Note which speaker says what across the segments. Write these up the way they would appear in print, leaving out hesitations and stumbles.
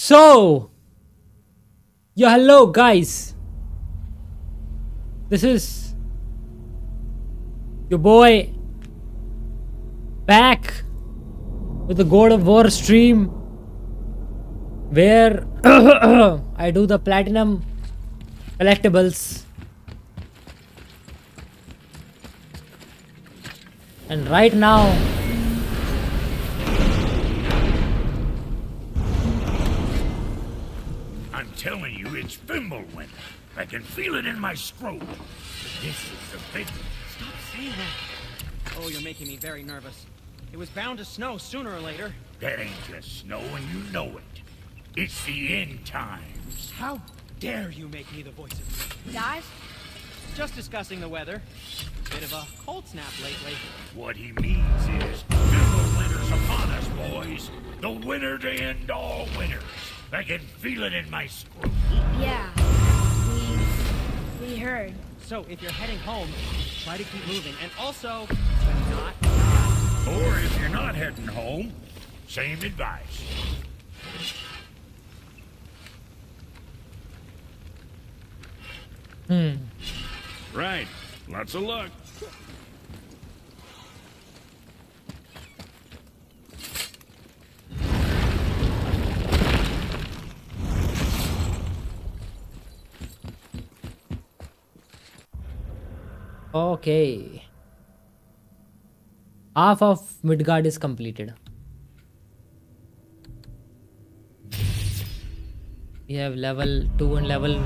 Speaker 1: So, yeah, hello guys. This is your boy back with the God of War stream where I do the platinum collectibles. And right now
Speaker 2: I'm telling you, it's Fimblewind. I can feel it in my scrote. This is the big one.
Speaker 3: Stop saying that. Oh, you're making me very nervous. It was bound to snow sooner or later.
Speaker 2: That ain't just snow, and you know it. It's the end times.
Speaker 3: How dare you make me the voice of reason?
Speaker 4: Guys,
Speaker 3: Just discussing the weather. Bit of a cold snap lately.
Speaker 2: What he means is, Fimblewind upon us, boys. The winner to end all winners. I can feel it in my scrote.
Speaker 4: yeah, we heard.
Speaker 3: So if you're heading home, try to keep moving. And also, not.
Speaker 2: Or if you're not heading home, same advice. Right. Lots of luck.
Speaker 1: okay. Half of Midgard is completed. We have level 2 and level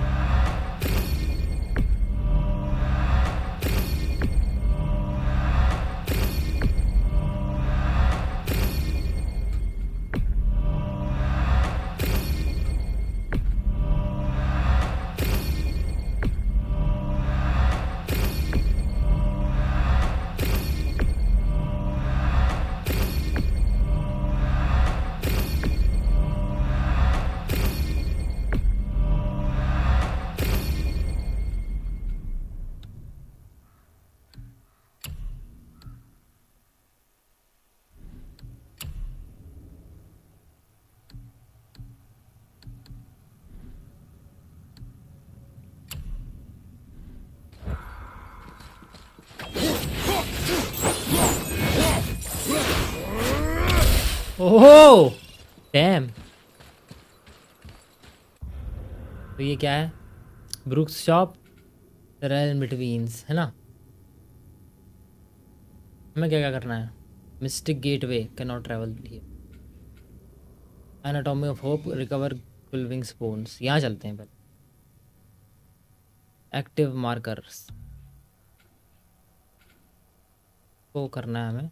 Speaker 1: oh damn. तो ये क्या है? Brooks shop रैल बिटवीन्स है ना? हमें क्या क्या करना है? Mystic gateway can not travel here. Anatomy of hope recover क्विल्विंग स्पोन्स। यहाँ चलते हैं पहले। एक्टिव मार्कर्स को करना है हमें।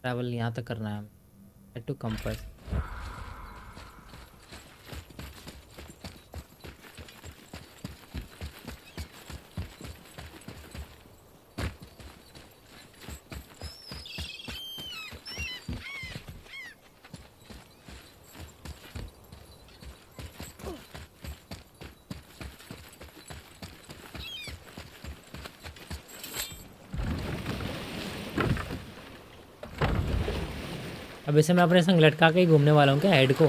Speaker 1: ट्रैवल यहाँ तक करना है हमें। To compass. अब इसे मैं अपने संग लटका के ही घूमने वाला हूँ क्या हेड को?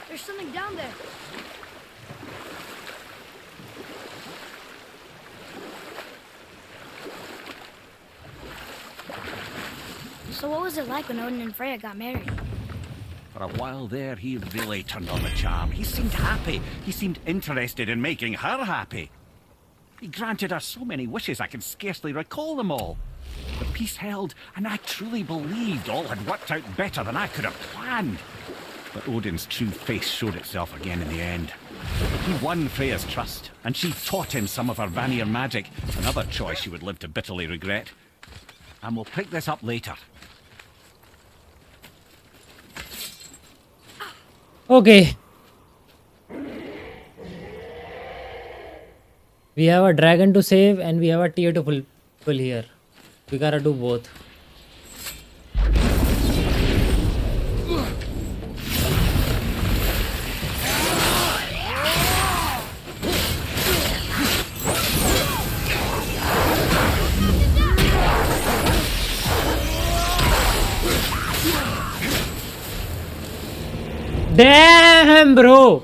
Speaker 4: There's something down there. So what was it like when Odin and Freya got married?
Speaker 5: For a while there, he really turned on the charm. He seemed happy. He seemed interested in making her happy. He granted her so many wishes I can scarcely recall them all. The peace held, and I truly believed all had worked out better than I could have planned. But Odin's true face showed itself again in the end. He won Freya's trust, and she taught him some of her Vanir magic, another choice she would live to bitterly regret. And we'll pick this up later.
Speaker 1: Okay. We have a dragon to save and we have a tier to fulfill here. We gotta do both. Damn, bro.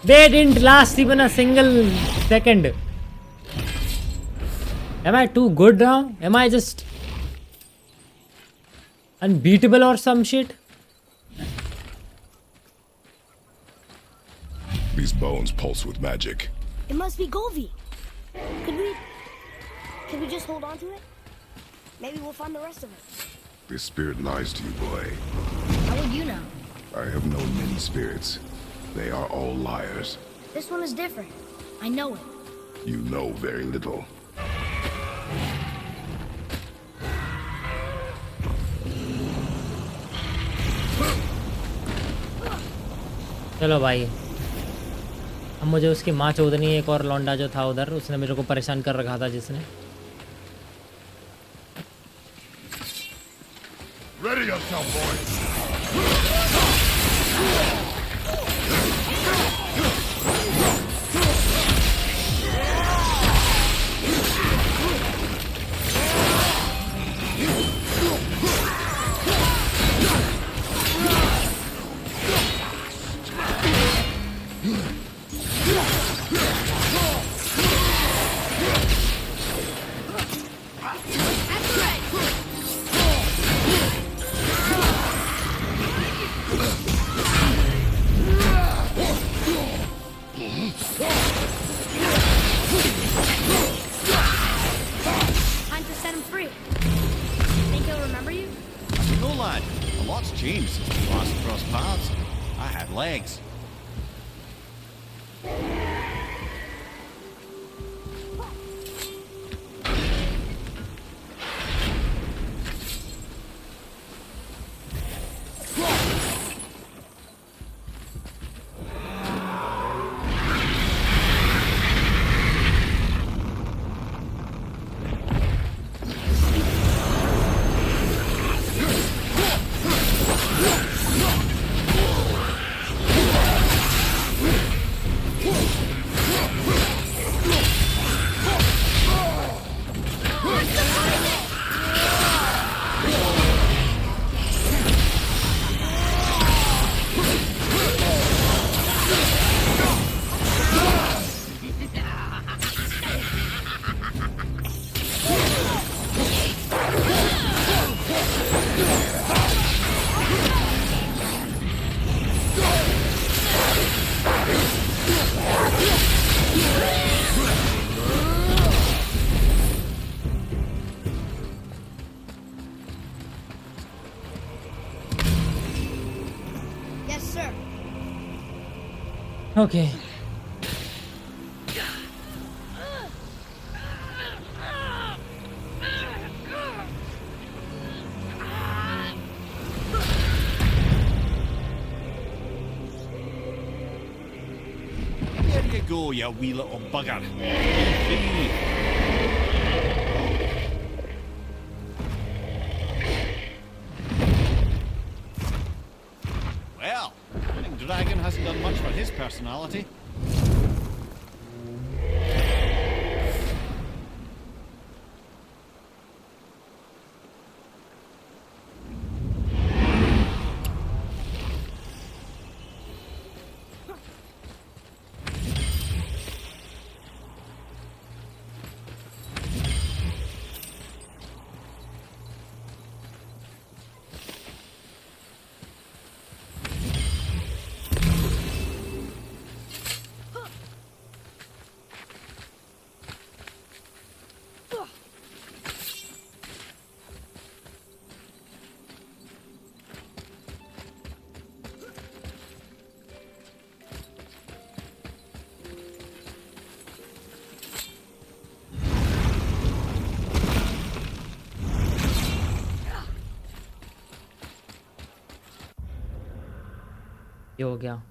Speaker 1: They didn't last even a single second. Am I too good now? Am I just unbeatable or some shit?
Speaker 6: These bones pulse with magic.
Speaker 4: It must be Govi. Could we just hold on to it? Maybe we'll find the rest of it.
Speaker 6: This spirit lies to you, boy.
Speaker 4: How would you know?
Speaker 6: I have known many spirits. They are all liars.
Speaker 4: This one is different. I know it.
Speaker 6: You know very little.
Speaker 1: चलो भाई, अब मुझे उसकी माँ चौधरी एक और लौंडा जो था उधर, उसने मेरे को परेशान कर रखा था जिसने।
Speaker 2: Ready yourself, boy.
Speaker 4: Time to set him free. Think he'll remember you?
Speaker 5: I don't know, lad. A lot's changed since we last crossed paths. I had legs.
Speaker 4: Yes, sir.
Speaker 1: Okay.
Speaker 5: There you go, you wee little bugger. Free. Well, I think Dragon hasn't done much for his personality.
Speaker 1: ये हो गया।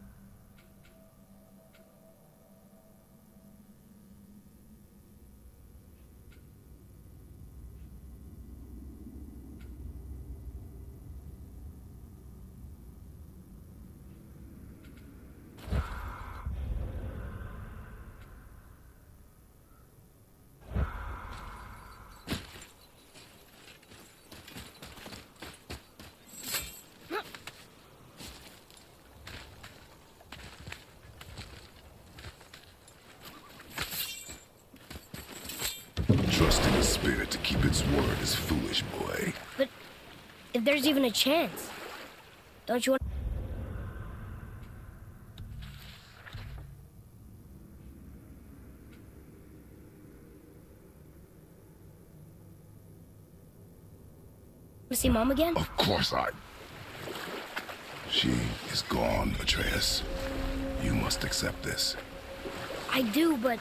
Speaker 6: Trusting a spirit to keep its word is foolish, boy.
Speaker 4: But if there's even a chance, don't you want to see Mom again?
Speaker 6: Of course I... She is gone, Atreus. You must accept this.
Speaker 4: I do, but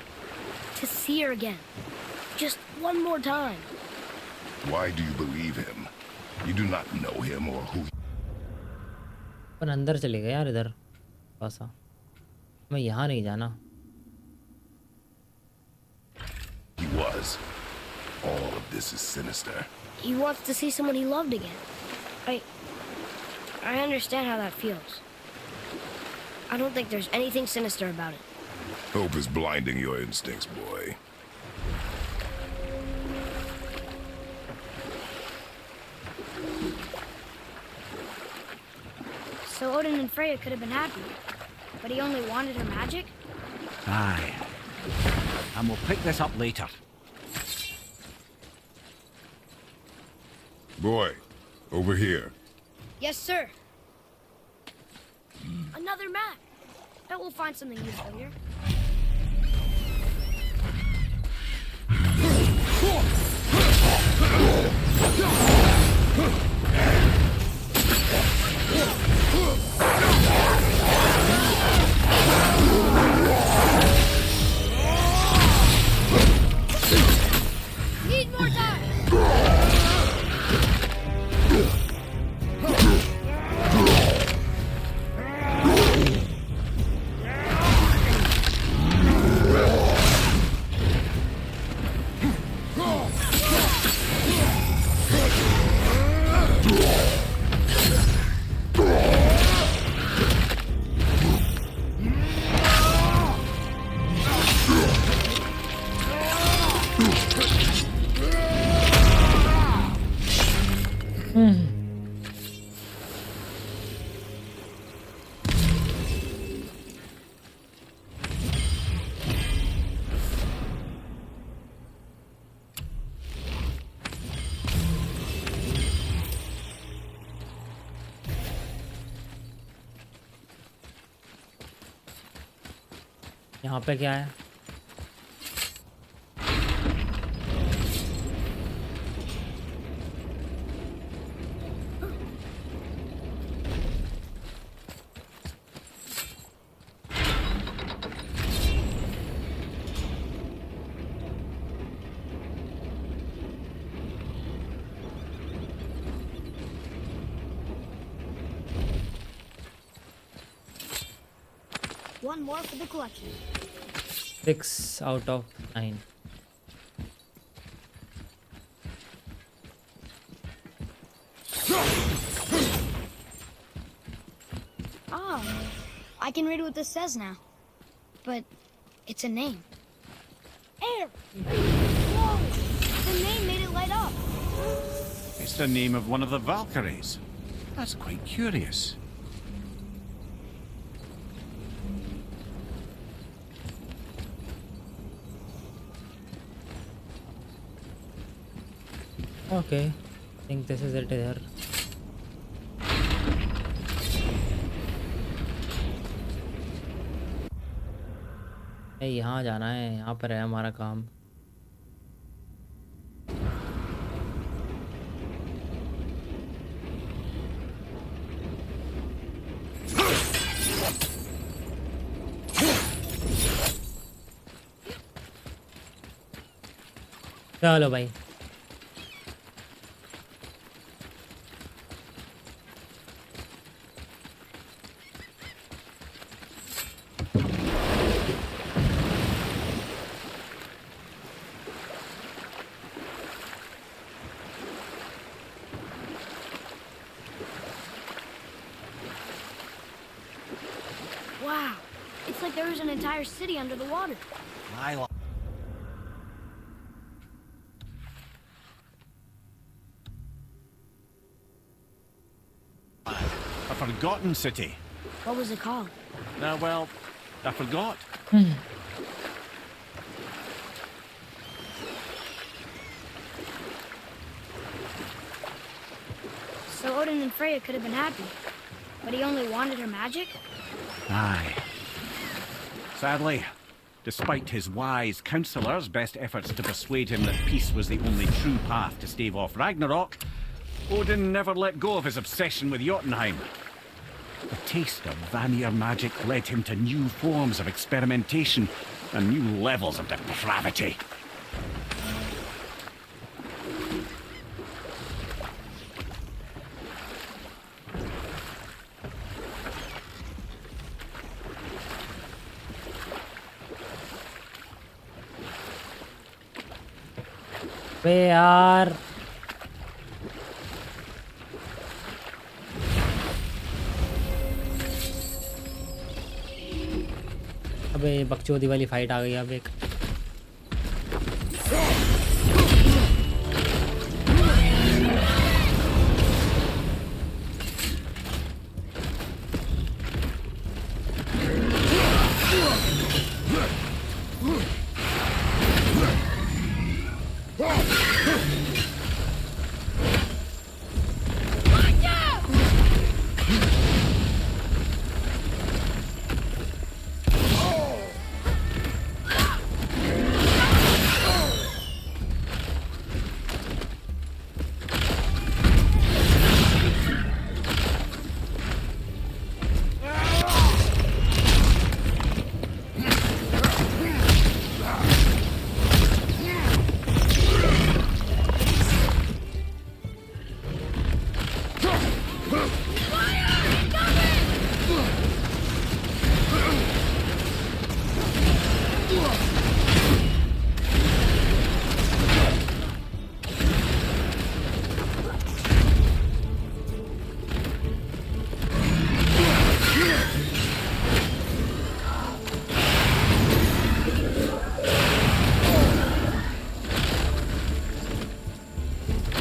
Speaker 4: to see her again. Just one more time.
Speaker 6: Why do you believe him? You do not know him or who
Speaker 1: अपन अंदर चले गए यार इधर पासा मैं यहाँ नहीं जाना
Speaker 6: he was. All of this is sinister.
Speaker 4: He wants to see someone he loved again. I understand how that feels. I don't think there's anything sinister about it.
Speaker 6: Hope is blinding your instincts, boy.
Speaker 4: So Odin and Freya could have been happy, but he only wanted her magic?
Speaker 5: Aye. And we'll pick this up later.
Speaker 6: Boy, over here.
Speaker 4: Yes, sir. Another map. Bet we'll find something useful here. Need more time.
Speaker 1: यहाँ पे क्या है
Speaker 4: One more for the collection.
Speaker 1: 6 out of 9
Speaker 4: Ah, I can read what this says now. But it's a name. Air! Whoa! The name made it light up.
Speaker 5: It's the name of one of the Valkyries. That's quite curious.
Speaker 1: Okay, I think this is it here. यहाँ जाना है यहाँ पर है हमारा काम चलो भाई
Speaker 4: Wow, it's like there was an entire city under the water.
Speaker 5: A forgotten city.
Speaker 4: What was it called?
Speaker 5: Well, I forgot.
Speaker 4: and Freya could have been happy. But he only wanted her magic?
Speaker 5: Aye. Sadly, despite his wise counsellors' best efforts to persuade him that peace was the only true path to stave off Ragnarok, Odin never let go of his obsession with Jotunheim. The taste of Vanir magic led him to new forms of experimentation and new levels of depravity.
Speaker 1: बे यार अबे बकचोदी वाली fight आ गई अब एक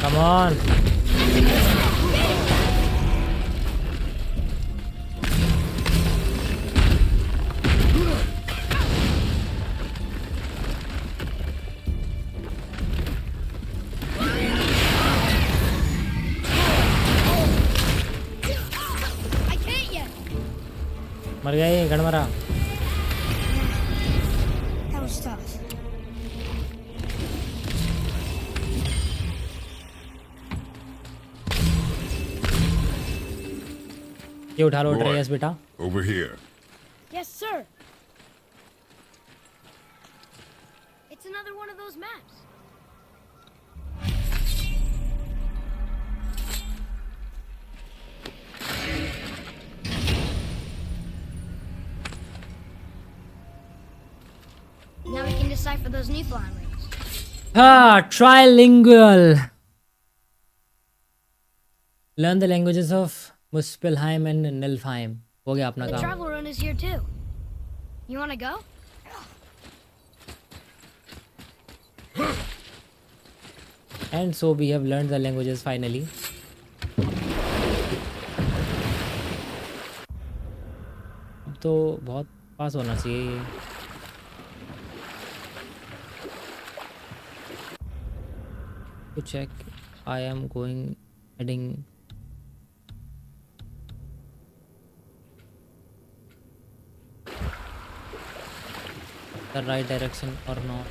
Speaker 1: Come on.
Speaker 4: I can't yet.
Speaker 1: मर गया ये गड़मरा
Speaker 4: That was tough.
Speaker 1: ये उठा लो
Speaker 6: Roy,
Speaker 1: ट्रेयस बेटा
Speaker 6: over here.
Speaker 4: Yes, sir. It's another one of those maps. Now we can decipher those Niflheim rings.
Speaker 1: हाँ trilingual learn the languages of Muspelheim and Nilfheim हो गया अपना
Speaker 4: The
Speaker 1: काम
Speaker 4: travel rune is here too. You want to go?
Speaker 1: and so we have learned the languages finally अब तो बहुत पास होना चाहिए ये to check I am going heading the right direction or not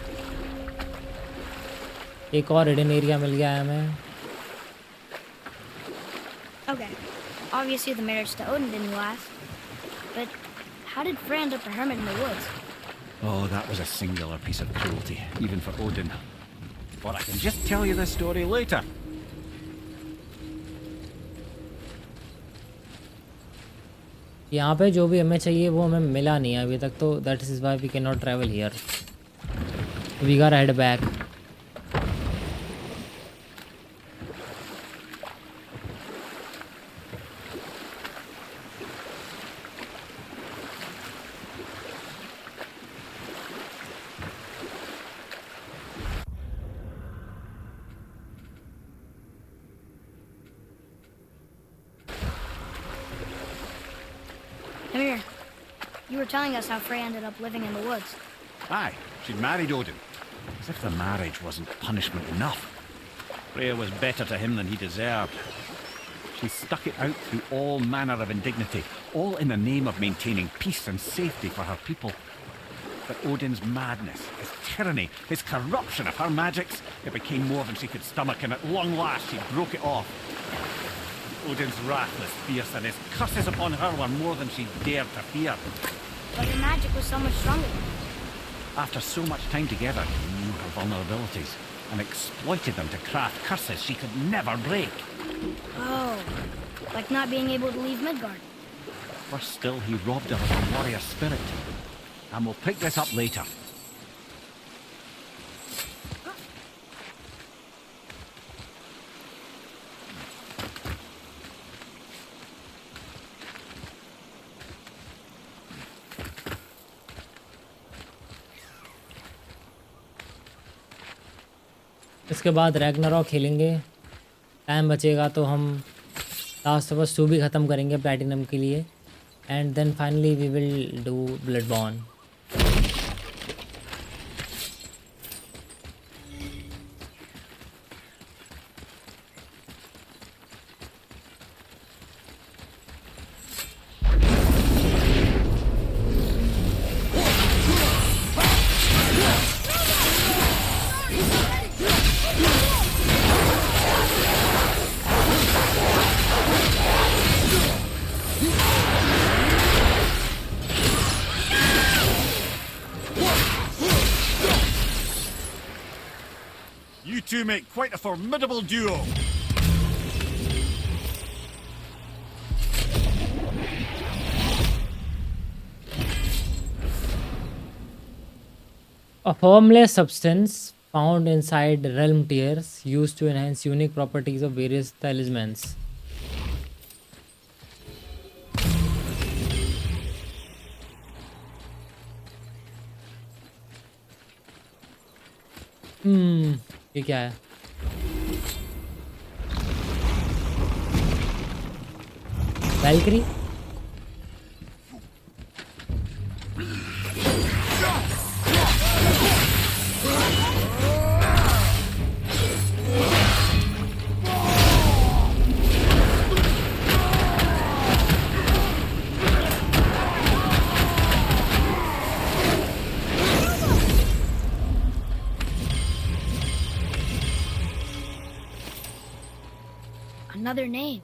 Speaker 1: एक और हिडन एरिया मिल गया है हमें
Speaker 4: Okay. Obviously the marriage to Odin didn't last. But how did Frey end up a hermit in the woods?
Speaker 5: Oh, that was a singular piece of cruelty, even for Odin. But I can just tell you this story later.
Speaker 1: यहाँ पे जो भी हमें चाहिए वो हमें मिला नहीं है अभी तक तो that is why we can not travel here we got head back
Speaker 4: Come here. You were telling us how Frey ended up living in the woods.
Speaker 5: Aye, she'd married Odin. As if the marriage wasn't punishment enough. Freya was better to him than he deserved. She stuck it out through all manner of indignity, all in the name of maintaining peace and safety for her people. But Odin's madness, his tyranny, his corruption of her magics, it became more than she could stomach, and at long last she broke it off. Odin's wrath was fierce, and his curses upon her were more than she dared to fear.
Speaker 4: But your magic was so much stronger.
Speaker 5: After so much time together, he knew her vulnerabilities and exploited them to craft curses she could never break.
Speaker 4: Oh, like not being able to leave Midgard.
Speaker 5: Worse still, he robbed her of her warrior spirit. And we'll pick this up later.
Speaker 1: इसके बाद Ragnarok खेलेंगे। Time बचेगा तो हम last of us 2 भी ख़त्म करेंगे platinum के लिए, and then finally we will do Bloodborne.
Speaker 5: You two make quite a formidable duo.
Speaker 1: A formless substance found inside realm tears used to enhance unique properties of various talismans. ये क्या है? Valkyrie?
Speaker 4: Another name.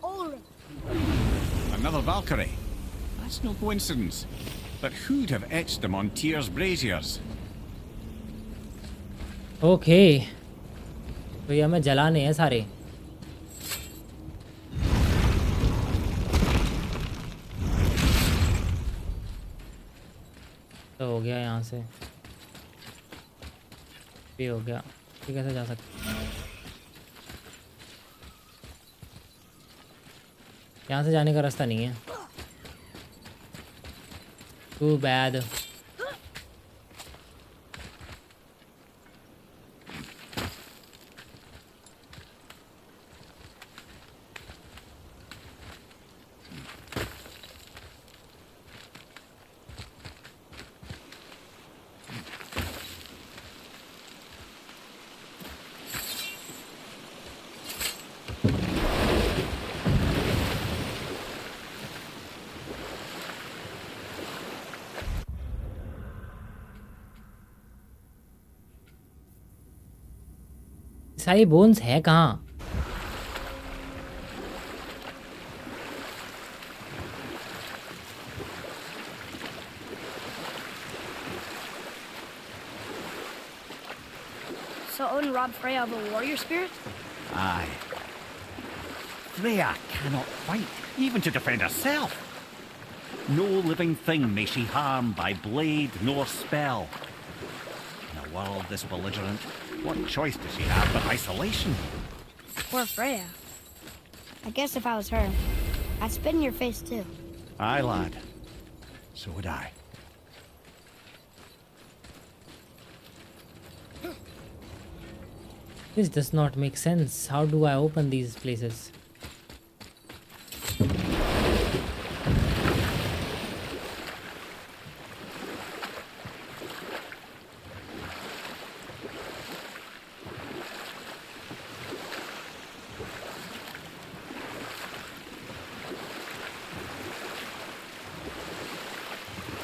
Speaker 4: Ulrich.
Speaker 5: Another Valkyrie. That's no coincidence. But who'd have etched them on Tyr's braziers?
Speaker 1: Okay. तो ये हमें जलाने हैं सारे। तो हो गया यहाँ से, ये हो गया। ये कैसे जा सकते? यहाँ से जाने का रास्ता नहीं है। Too bad. सारी बोन्स है कहाँ?
Speaker 4: So Odin robbed Freya of a warrior spirit?
Speaker 5: Aye. Freya cannot fight, even to defend herself. No living thing may she harm by blade nor spell. In a world this belligerent, what choice does she have but isolation?
Speaker 4: Poor Freya. I guess if I was her, I'd spit in your face too.
Speaker 5: Aye, lad. So would I.
Speaker 1: This does not make sense. How do I open these places?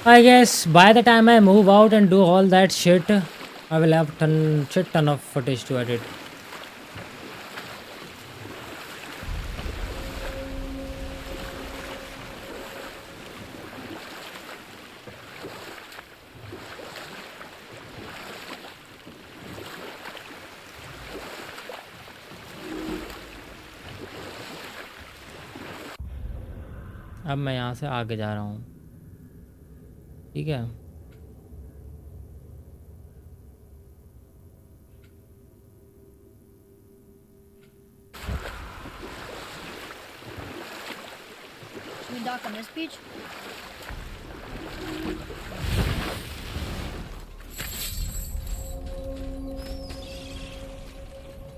Speaker 1: I guess by the time I move out and do all that shit, I will have shit ton of footage to edit. अब मैं यहाँ से आगे जा रहा हूँ, ठीक है।
Speaker 4: Should we dock on this beach?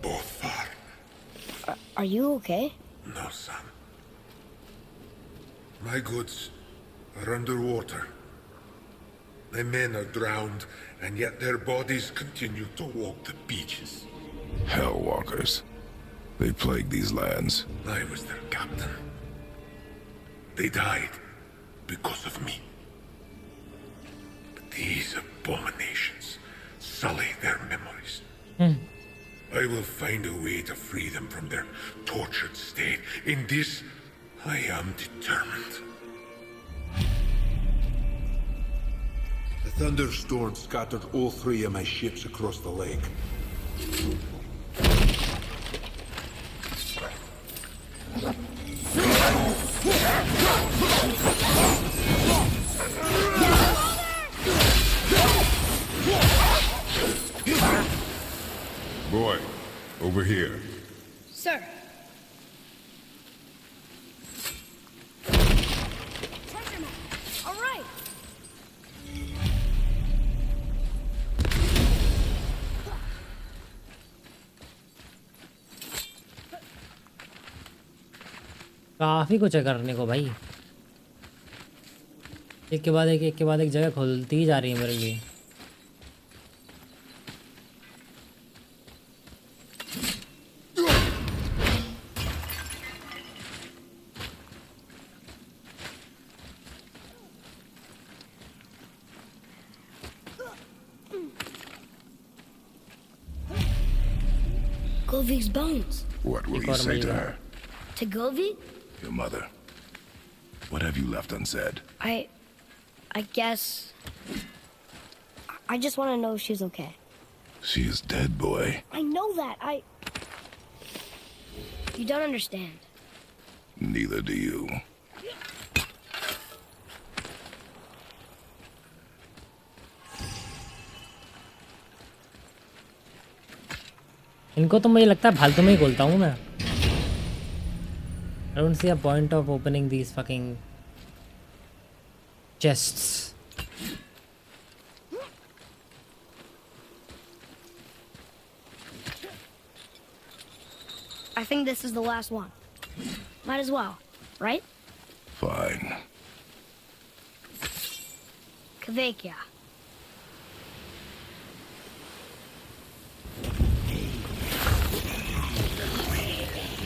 Speaker 6: Both far.
Speaker 4: Are you okay?
Speaker 6: No, son. My goods are underwater. My men are drowned, and yet their bodies continue to walk the beaches. Hellwalkers. They plague these lands. I was their captain. They died because of me. But these abominations sully their memories. I will find a way to free them from their tortured state. In this, I am determined.
Speaker 7: The thunderstorm scattered all 3 of my ships across the lake.
Speaker 6: Boy, over here.
Speaker 4: Sir. Treasure map. All right.
Speaker 1: काफ़ी कुछ है करने को भाई, एक के बाद एक जगह खुलती ही जा रही है मेरे लिए।
Speaker 4: Govi's bones.
Speaker 6: What will you say to her?
Speaker 4: To Govi?
Speaker 6: Your mother. What have you left unsaid?
Speaker 4: I guess... I just want to know if she's okay.
Speaker 6: She is dead, boy.
Speaker 4: I know that. You don't understand.
Speaker 6: Neither do you.
Speaker 1: इनको तो मुझे लगता है फालतू में ही खोलता हूँ मैं। I don't see a point of opening these fucking chests.
Speaker 4: I think this is the last one. Might as well, right?
Speaker 6: Fine.
Speaker 4: Kvekia.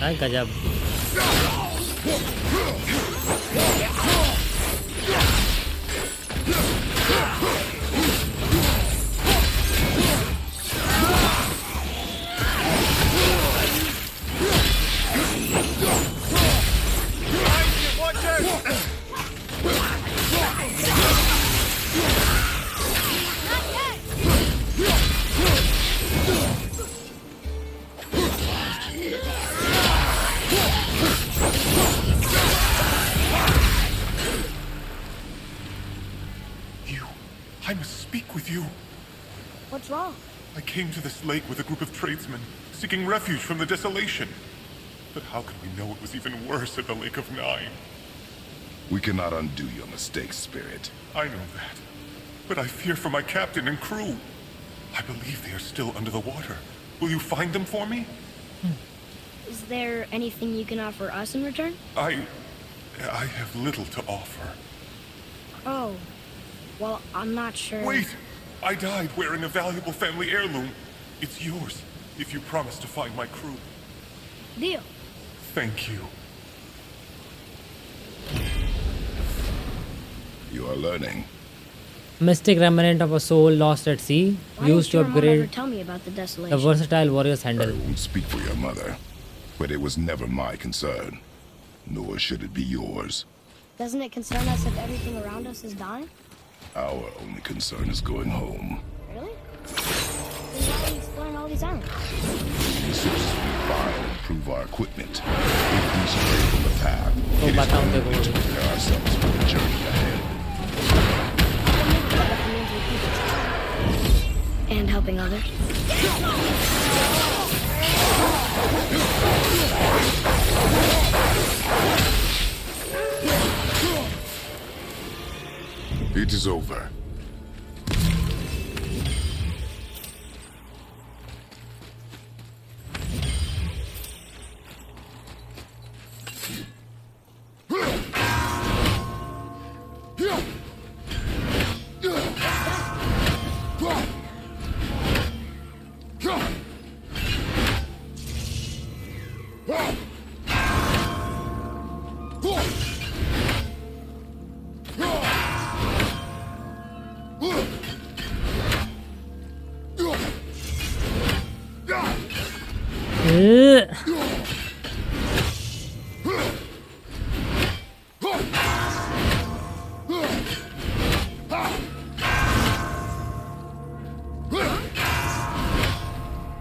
Speaker 1: हाँ गजब।
Speaker 8: I must speak with you.
Speaker 4: What's wrong?
Speaker 8: I came to this lake with a group of tradesmen, seeking refuge from the desolation. But how could we know it was even worse at the Lake of Nine?
Speaker 6: We cannot undo your mistakes, Spirit.
Speaker 8: I know that. But I fear for my captain and crew. I believe they are still under the water. Will you find them for me?
Speaker 4: Is there anything you can offer us in return?
Speaker 8: I have little to offer.
Speaker 4: Oh. Well, I'm not sure.
Speaker 8: Wait! I died wearing a valuable family heirloom. It's yours, if you promise to find my crew.
Speaker 4: Deal.
Speaker 8: Thank you.
Speaker 6: You are learning.
Speaker 1: Mystic remnant of a soul lost at sea,
Speaker 4: Why
Speaker 1: used to
Speaker 4: didn't your mom ever
Speaker 1: upgrade
Speaker 4: tell me about the
Speaker 1: the
Speaker 4: desolation?
Speaker 1: versatile warrior's handle.
Speaker 9: I won't speak for your mother, but it was never my concern. Nor should it be yours.
Speaker 4: Doesn't it concern us if everything around us is dying?
Speaker 9: Our only concern is going home.
Speaker 4: Really? Then why are we exploring all these islands?
Speaker 9: Resources we find improve our equipment. If we stray from the path,
Speaker 1: तो
Speaker 9: it is
Speaker 1: बताऊं
Speaker 9: only
Speaker 1: देखो
Speaker 9: to prepare ourselves for the journey ahead.
Speaker 4: And helping others.
Speaker 9: It is over.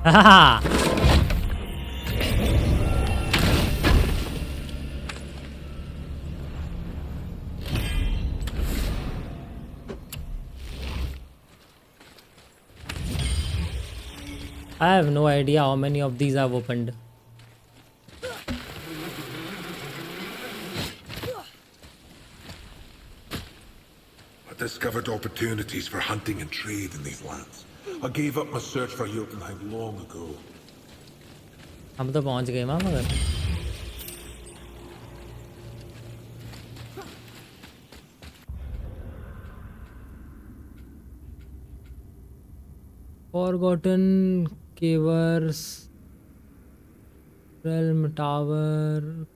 Speaker 1: Haha. I have no idea how many of these I've opened.
Speaker 7: I discovered opportunities for hunting and trade in these lands. I gave up my search for Jotunheim long ago.
Speaker 1: हम तो पहुंच गए मां मगर Forgotten Caves, Realm Tower.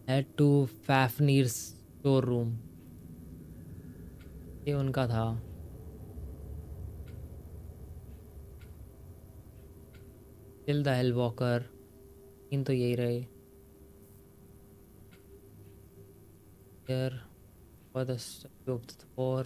Speaker 1: Head to Fafnir's storeroom. ये उनका था. Kill the Hellwalker. इन तो यही रहे. Here for the statue of the Thor.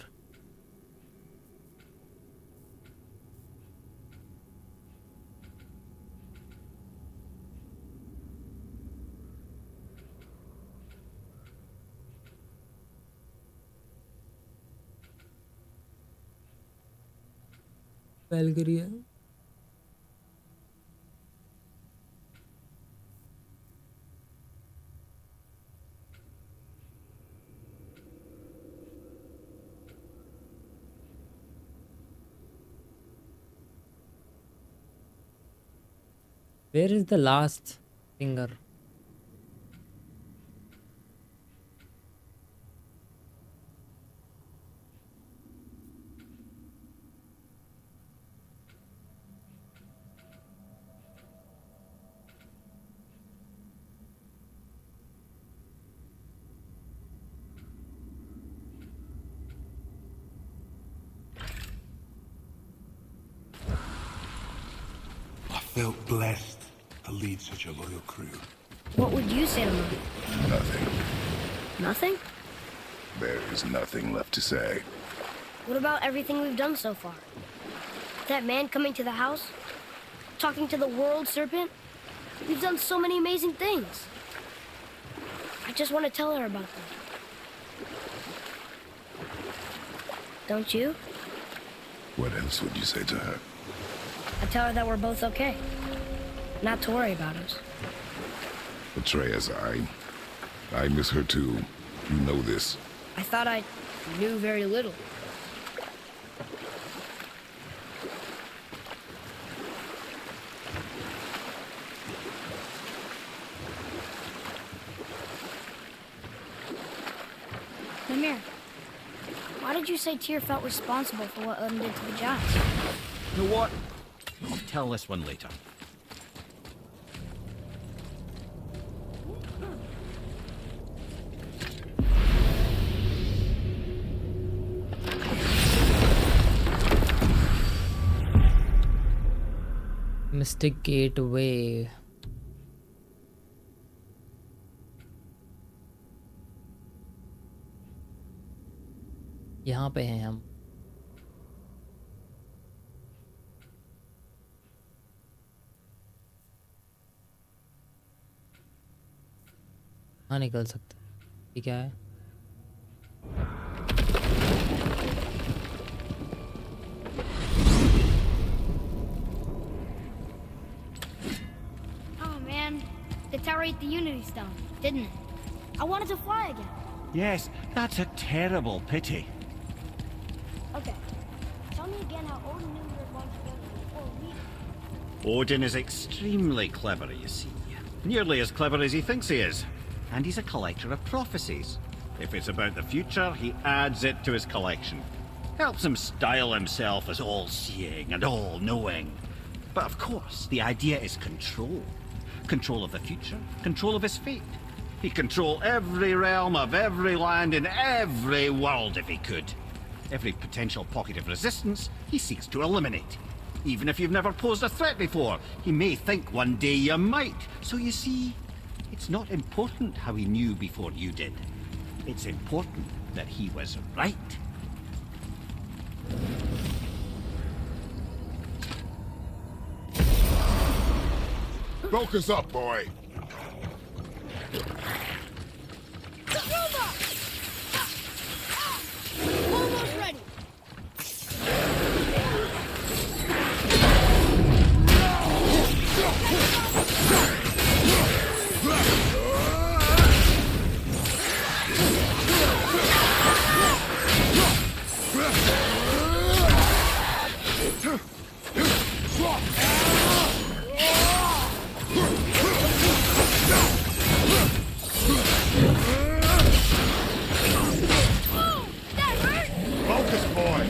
Speaker 1: Valkyrie. Where is the last finger?
Speaker 7: I felt blessed to lead such a loyal crew.
Speaker 4: What would you say to Mom?
Speaker 9: Nothing.
Speaker 4: Nothing?
Speaker 9: There is nothing left to say.
Speaker 4: What about everything we've done so far? That man coming to the house? Talking to the world serpent? We've done so many amazing things. I just want to tell her about them. Don't you?
Speaker 9: What else would you say to her?
Speaker 4: I tell her that we're both okay. Not to worry about us.
Speaker 9: Atreus, I miss her too. You know this.
Speaker 4: I thought I knew very little. Mimir, why did you say Tyr felt responsible for what Odin did to the giants?
Speaker 5: You know what? I'll tell this one later.
Speaker 1: Mistake gateway. यहाँ पे हैं हम। हाँ निकल सकते। ठीक है।
Speaker 4: Oh man, the tower ate the Unity Stone, didn't it? I wanted to fly again.
Speaker 5: Yes, that's a terrible pity.
Speaker 4: Okay, tell me again how Odin knew we were going together before we...
Speaker 5: Odin is extremely clever, you see. Nearly as clever as he thinks he is. And he's a collector of prophecies. If it's about the future, he adds it to his collection. Helps him style himself as all-seeing and all-knowing. But of course, the idea is control. Control of the future, control of his fate. He'd control every realm of every land in every world if he could. Every potential pocket of resistance, he seeks to eliminate. Even if you've never posed a threat before, he may think one day you might. So you see, it's not important how he knew before you did. It's important that he was right.
Speaker 9: Focus up, boy.
Speaker 4: The robot! Almost ready.
Speaker 8: Focus, boy!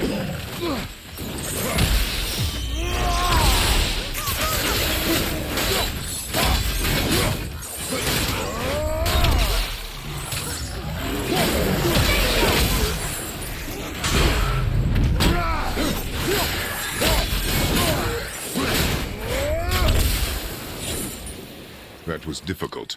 Speaker 9: That was difficult.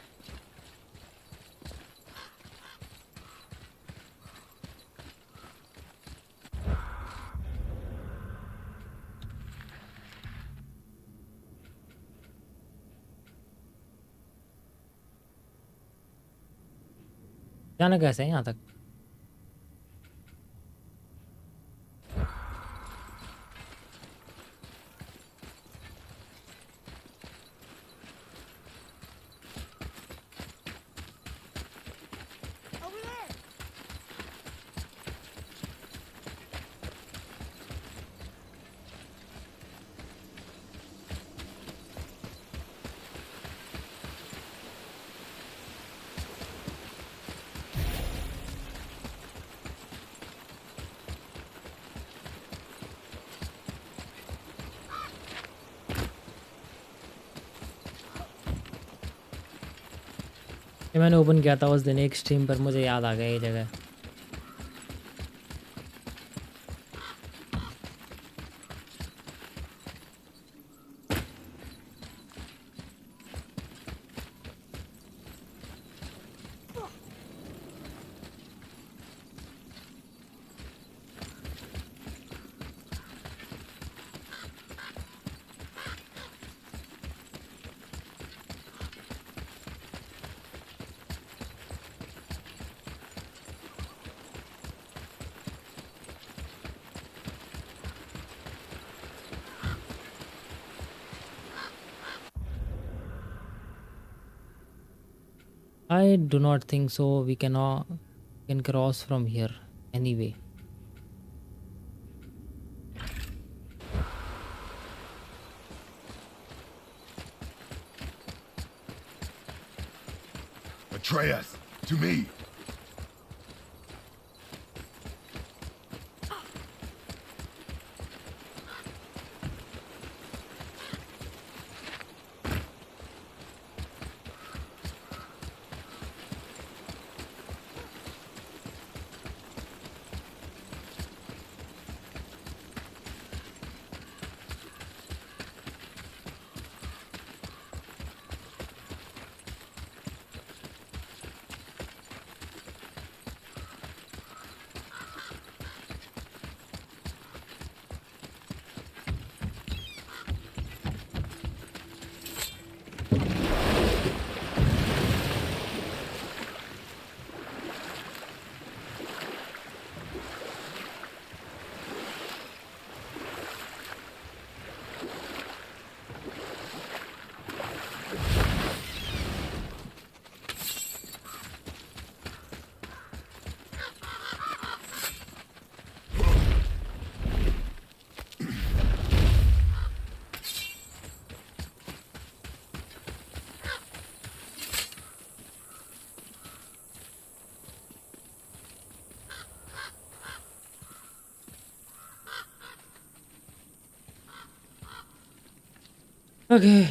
Speaker 1: जाना कैसे है यहाँ तक?
Speaker 4: Over there.
Speaker 1: ये मैंने open किया था उस दिन एक स्ट्रीम पर, मुझे याद आ गया ये जगह। I do not think so. We can cross from here anyway.
Speaker 9: Atreus, to me.
Speaker 1: Okay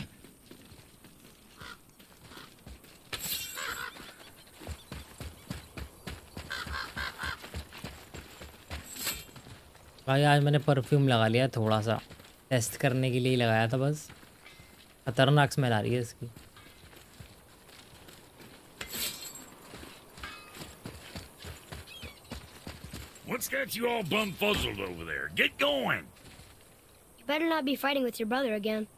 Speaker 1: भाई आज मैंने परफ्यूम लगा लिया थोड़ा सा, टेस्ट करने के लिए ही लगाया था बस। खतरनाक स्मेल आ रही है इसकी।
Speaker 2: What's got you all bumfuzzled over there? Get going!
Speaker 4: You better not be fighting with your brother again.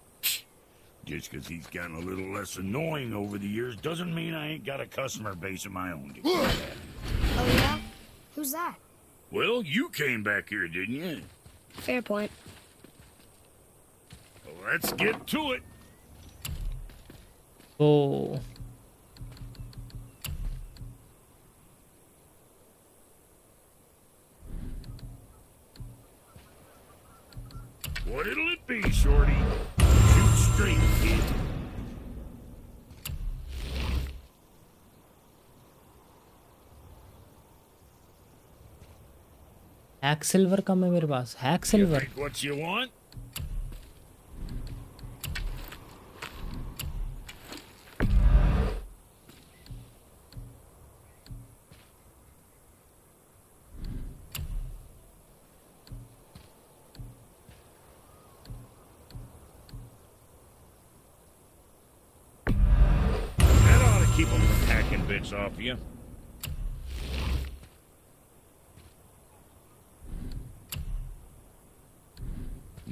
Speaker 2: Just 'cause he's gotten a little less annoying over the years doesn't mean I ain't got a customer base of my own.
Speaker 4: Oh yeah? Who's that?
Speaker 2: Well, you came back here, didn't you?
Speaker 4: Fair point.
Speaker 2: Well, let's get to it.
Speaker 1: तो
Speaker 2: What'll it be, Shorty? Shoot straight, kid.
Speaker 1: Hack silver कम है मेरे पास। Hack
Speaker 2: You
Speaker 1: silver
Speaker 2: think what you want? That ought to keep them from hacking bits off you.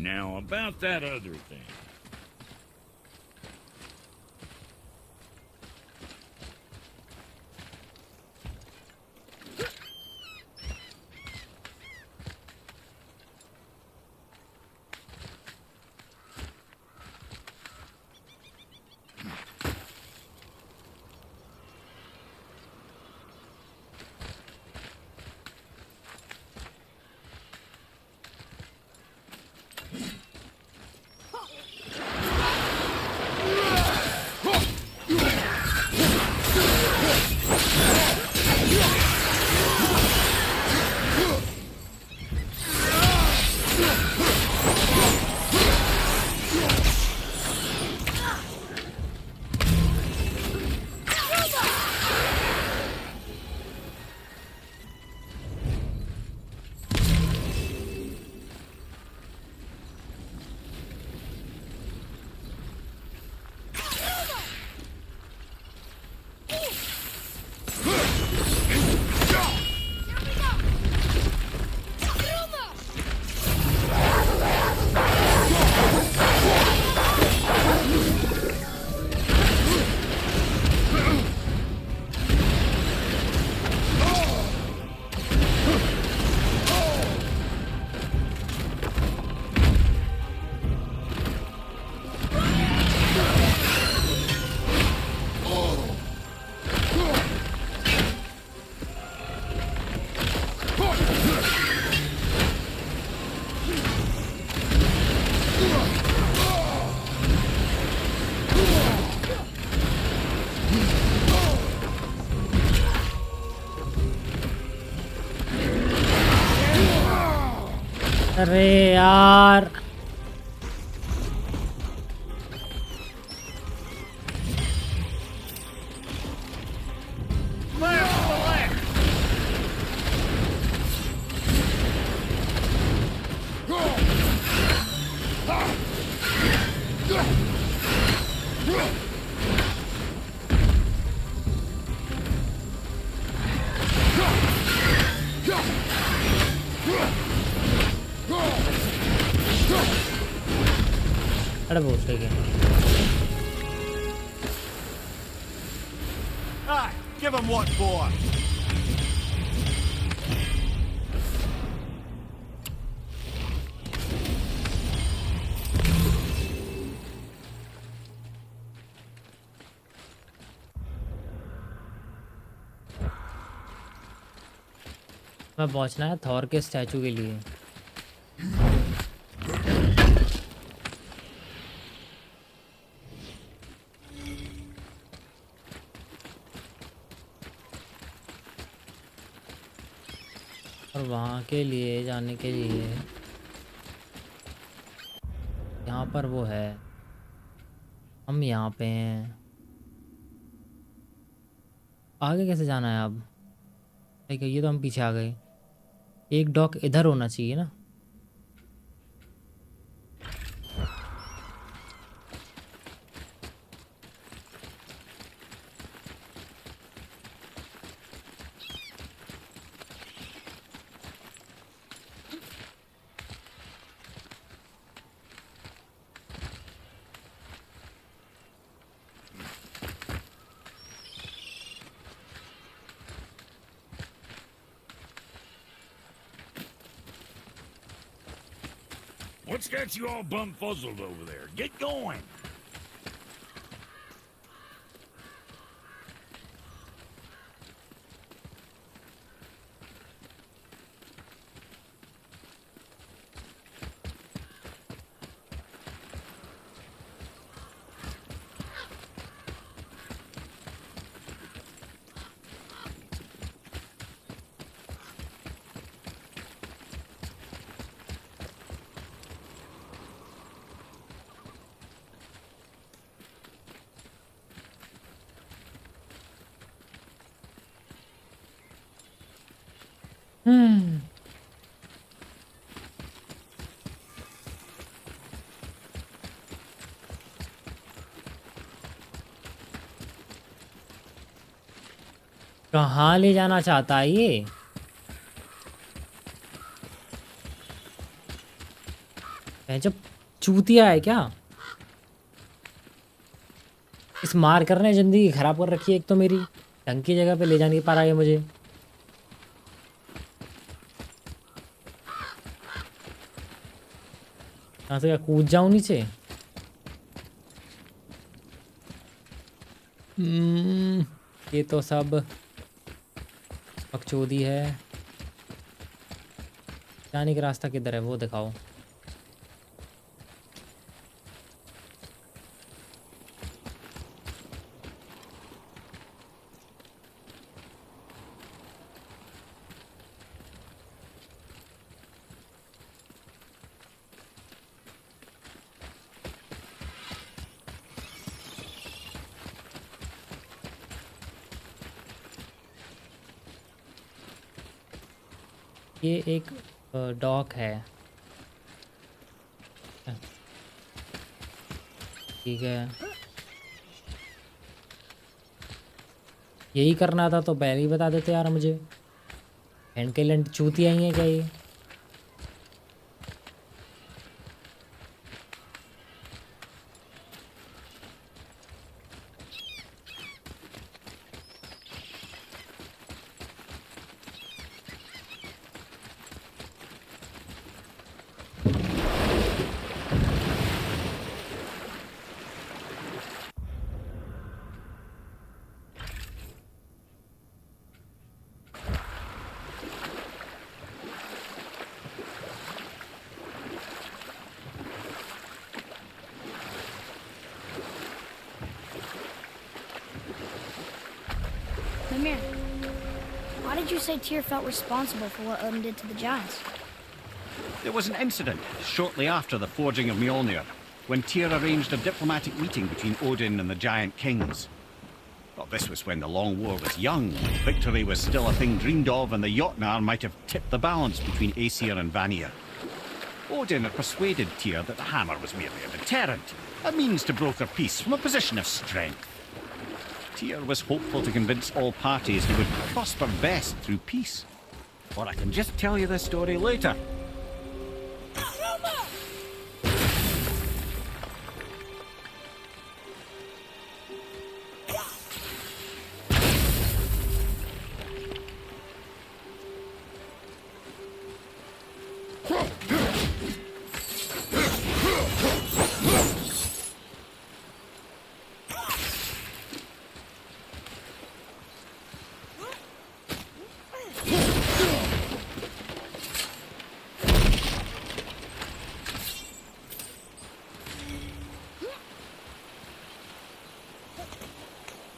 Speaker 2: Now, about that other thing.
Speaker 1: अरे यार अरे बहुत सही है।
Speaker 3: Aye, give him what for.
Speaker 1: मैं पहुंचना है थॉर के स्टैचू के लिए। और वहाँ के लिए जाने के लिए यहाँ पर वो है हम यहाँ पे हैं, आगे कैसे जाना है अब? ठीक है, ये तो हम पीछे आ गए। एक डॉक इधर होना चाहिए ना।
Speaker 2: What's got you all bumfuzzled over there? Get going. कहाँ ले जाना चाहता है ये? जब चूतिया है क्या? इस मार करने जिंदगी खराब कर रखी है। एक तो मेरी ढंग की जगह पे ले जा नहीं पा रहा है मुझे। यहाँ से क्या कूद जाऊँ नीचे? ये तो सब बकचोदी है। जाने का रास्ता किधर है वो दिखाओ। ये एक डॉक है, ठीक है। यही करना था तो पहले ही बता देते यार मुझे। हैंड के लेंट चूती आई है क्या ये?
Speaker 4: Mimir, why did you say Tyr felt responsible for what Odin did to the giants?
Speaker 5: There was an incident shortly after the forging of Mjolnir, when Tyr arranged a diplomatic meeting between Odin and the giant kings. Well, this was when the Long War was young, victory was still a thing dreamed of, and the Jotnar might have tipped the balance between Aesir and Vanir. Odin had persuaded Tyr that the hammer was merely a deterrent, a means to broker peace from a position of strength. Tyr was hopeful to convince all parties he would prosper best through peace. Or I can just tell you this story later.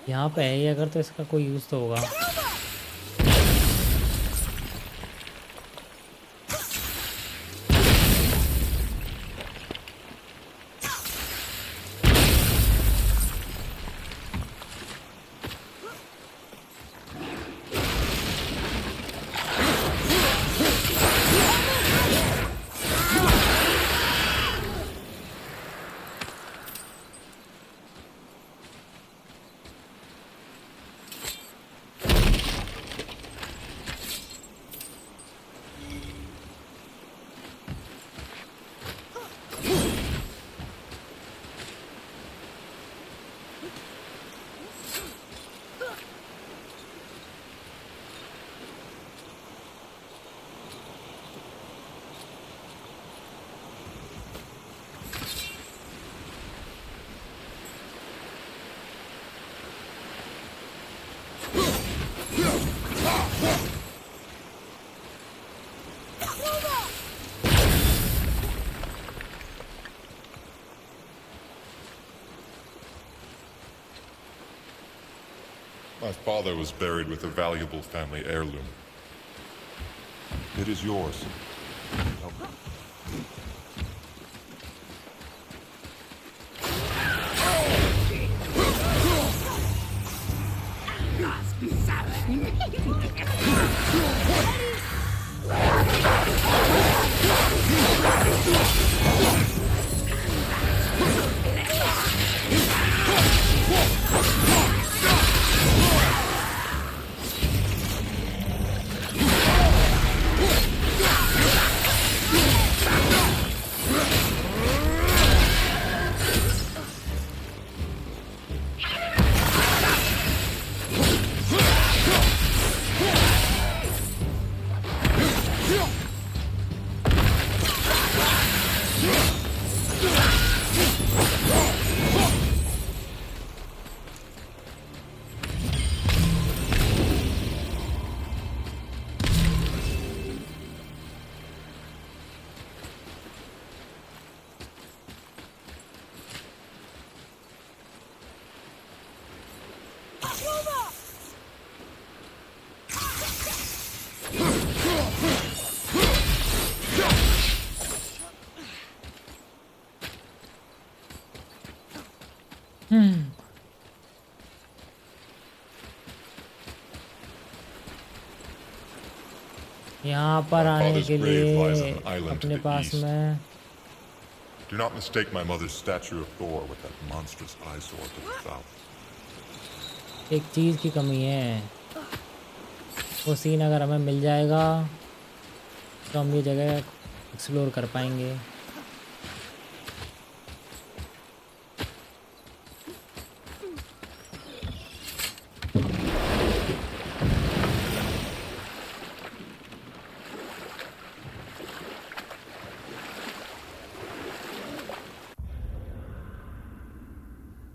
Speaker 1: यहाँ पे है ये, अगर तो इसका कोई use तो होगा।
Speaker 8: My father was buried with a valuable family heirloom. It is yours. Help me.
Speaker 1: यहाँ पर आने के लिए अपने पास में
Speaker 8: Do not mistake my mother's statue of Thor with that monstrous eyesore to the south.
Speaker 1: एक चीज़ की कमी है, वो सीन अगर हमें मिल जाएगा तो हम ये जगह एक्सप्लोर कर पाएंगे।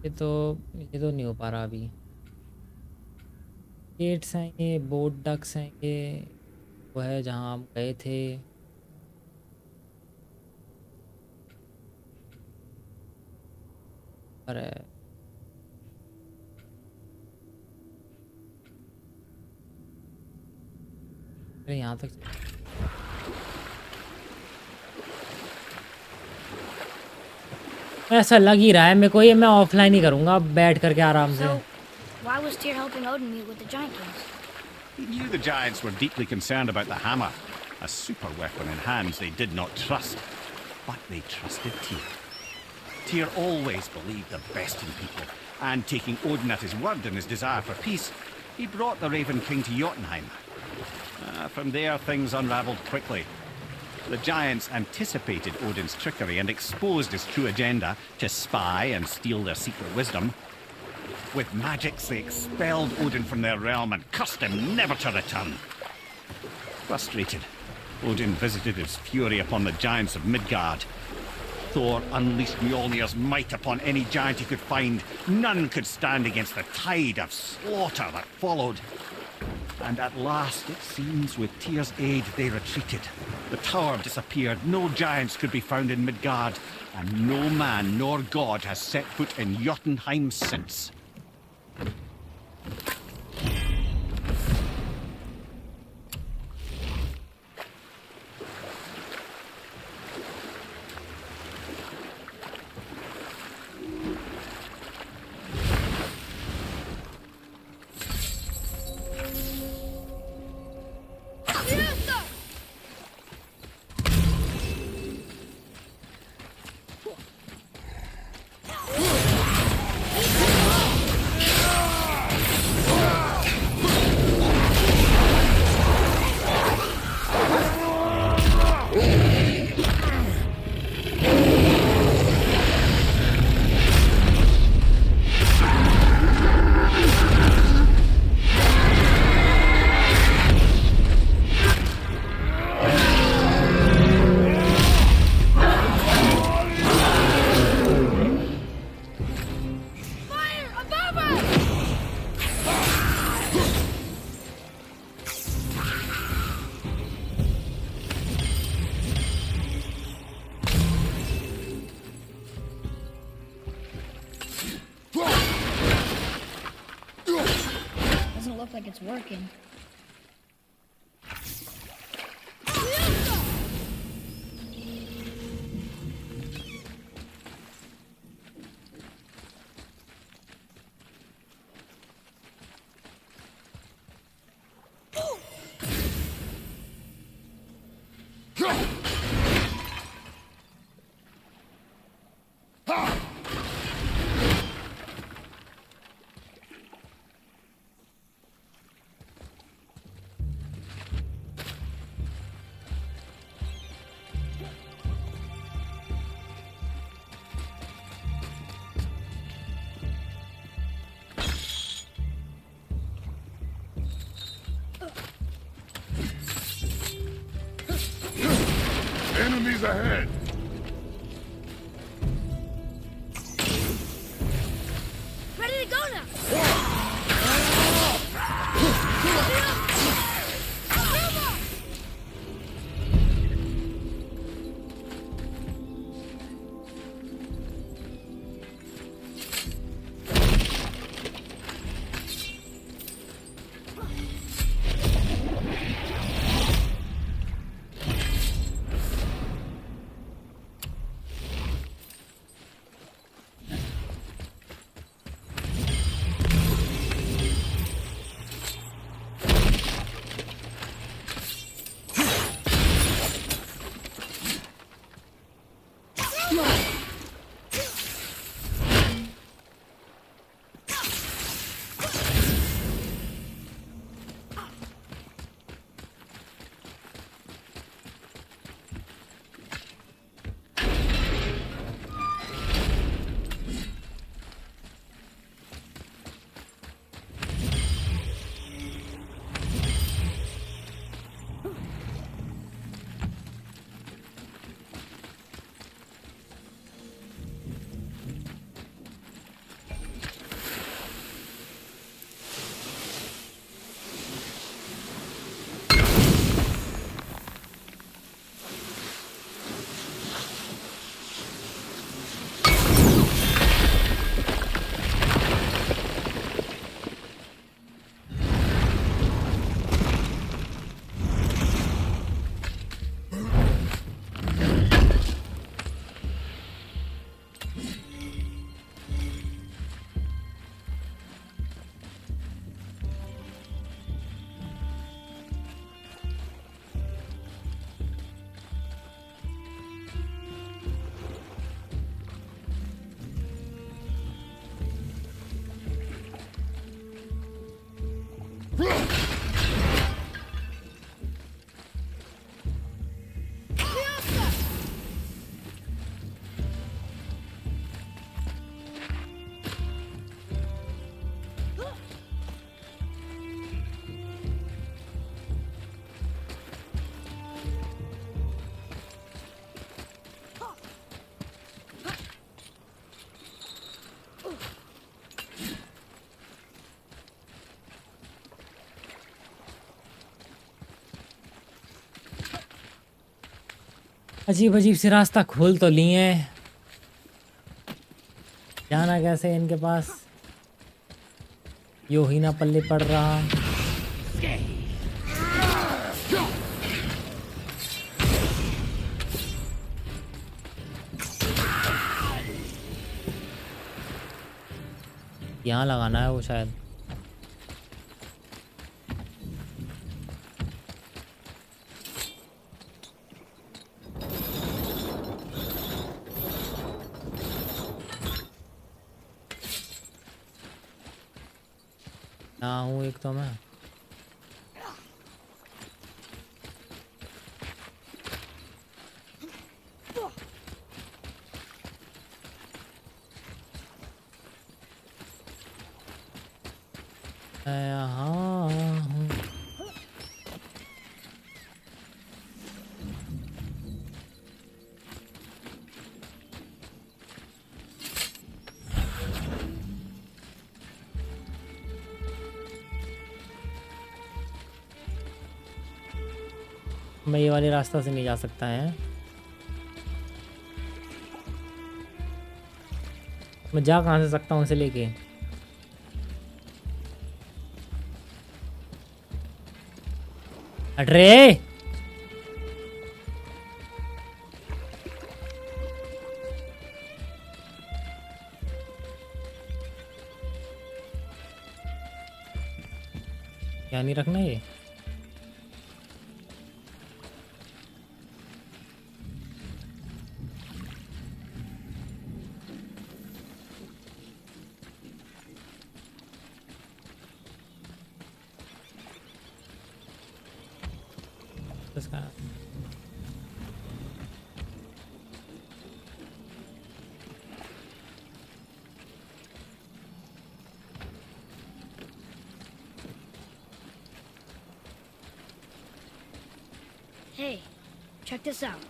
Speaker 1: ये तो नहीं हो पा रहा अभी। गेट्स हैं ये, बोट डक्स हैं ये, वो है जहाँ हम गए थे। अरे यहाँ तक ऐसा लग ही रहा है मेरे को, ये मैं ऑफलाइन ही करूँगा बैठ करके आराम से।
Speaker 4: Why was Tyr helping Odin meet with the Giant Kings?
Speaker 5: He knew the giants were deeply concerned about the hammer, a super weapon in hands they did not trust, but they trusted Tyr. Tyr always believed the best in people, and taking Odin at his word in his desire for peace, he brought the Raven King to Jotunheim. From there, things unravelled quickly. The giants anticipated Odin's trickery and exposed his true agenda to spy and steal their secret wisdom. With magics, they expelled Odin from their realm and cursed him never to return. Frustrated, Odin visited his fury upon the giants of Midgard. Thor unleashed Mjolnir's might upon any giant he could find. None could stand against the tide of slaughter that followed. And at last, it seems, with Tyr's aid, they retreated. The tower disappeared, no giants could be found in Midgard, and no man nor god has set foot in Jotunheim since.
Speaker 4: doesn't look like it's working.
Speaker 9: Enemies ahead!
Speaker 4: Ready to go now!
Speaker 1: अजीब अजीब से रास्ता खोल तो लिए हैं, जाना कैसे इनके पास, यो ही ना पल्ले पड़ रहा। यहाँ लगाना है वो शायद। ना हूँ एक तो मैं। यहाँ हूँ। मैं ये वाले रास्ता से नहीं जा सकता है। मैं जा कहाँ से सकता हूँ इसे लेके? हट रे। क्या नहीं रखना ये? इसका
Speaker 4: Hey, check this out.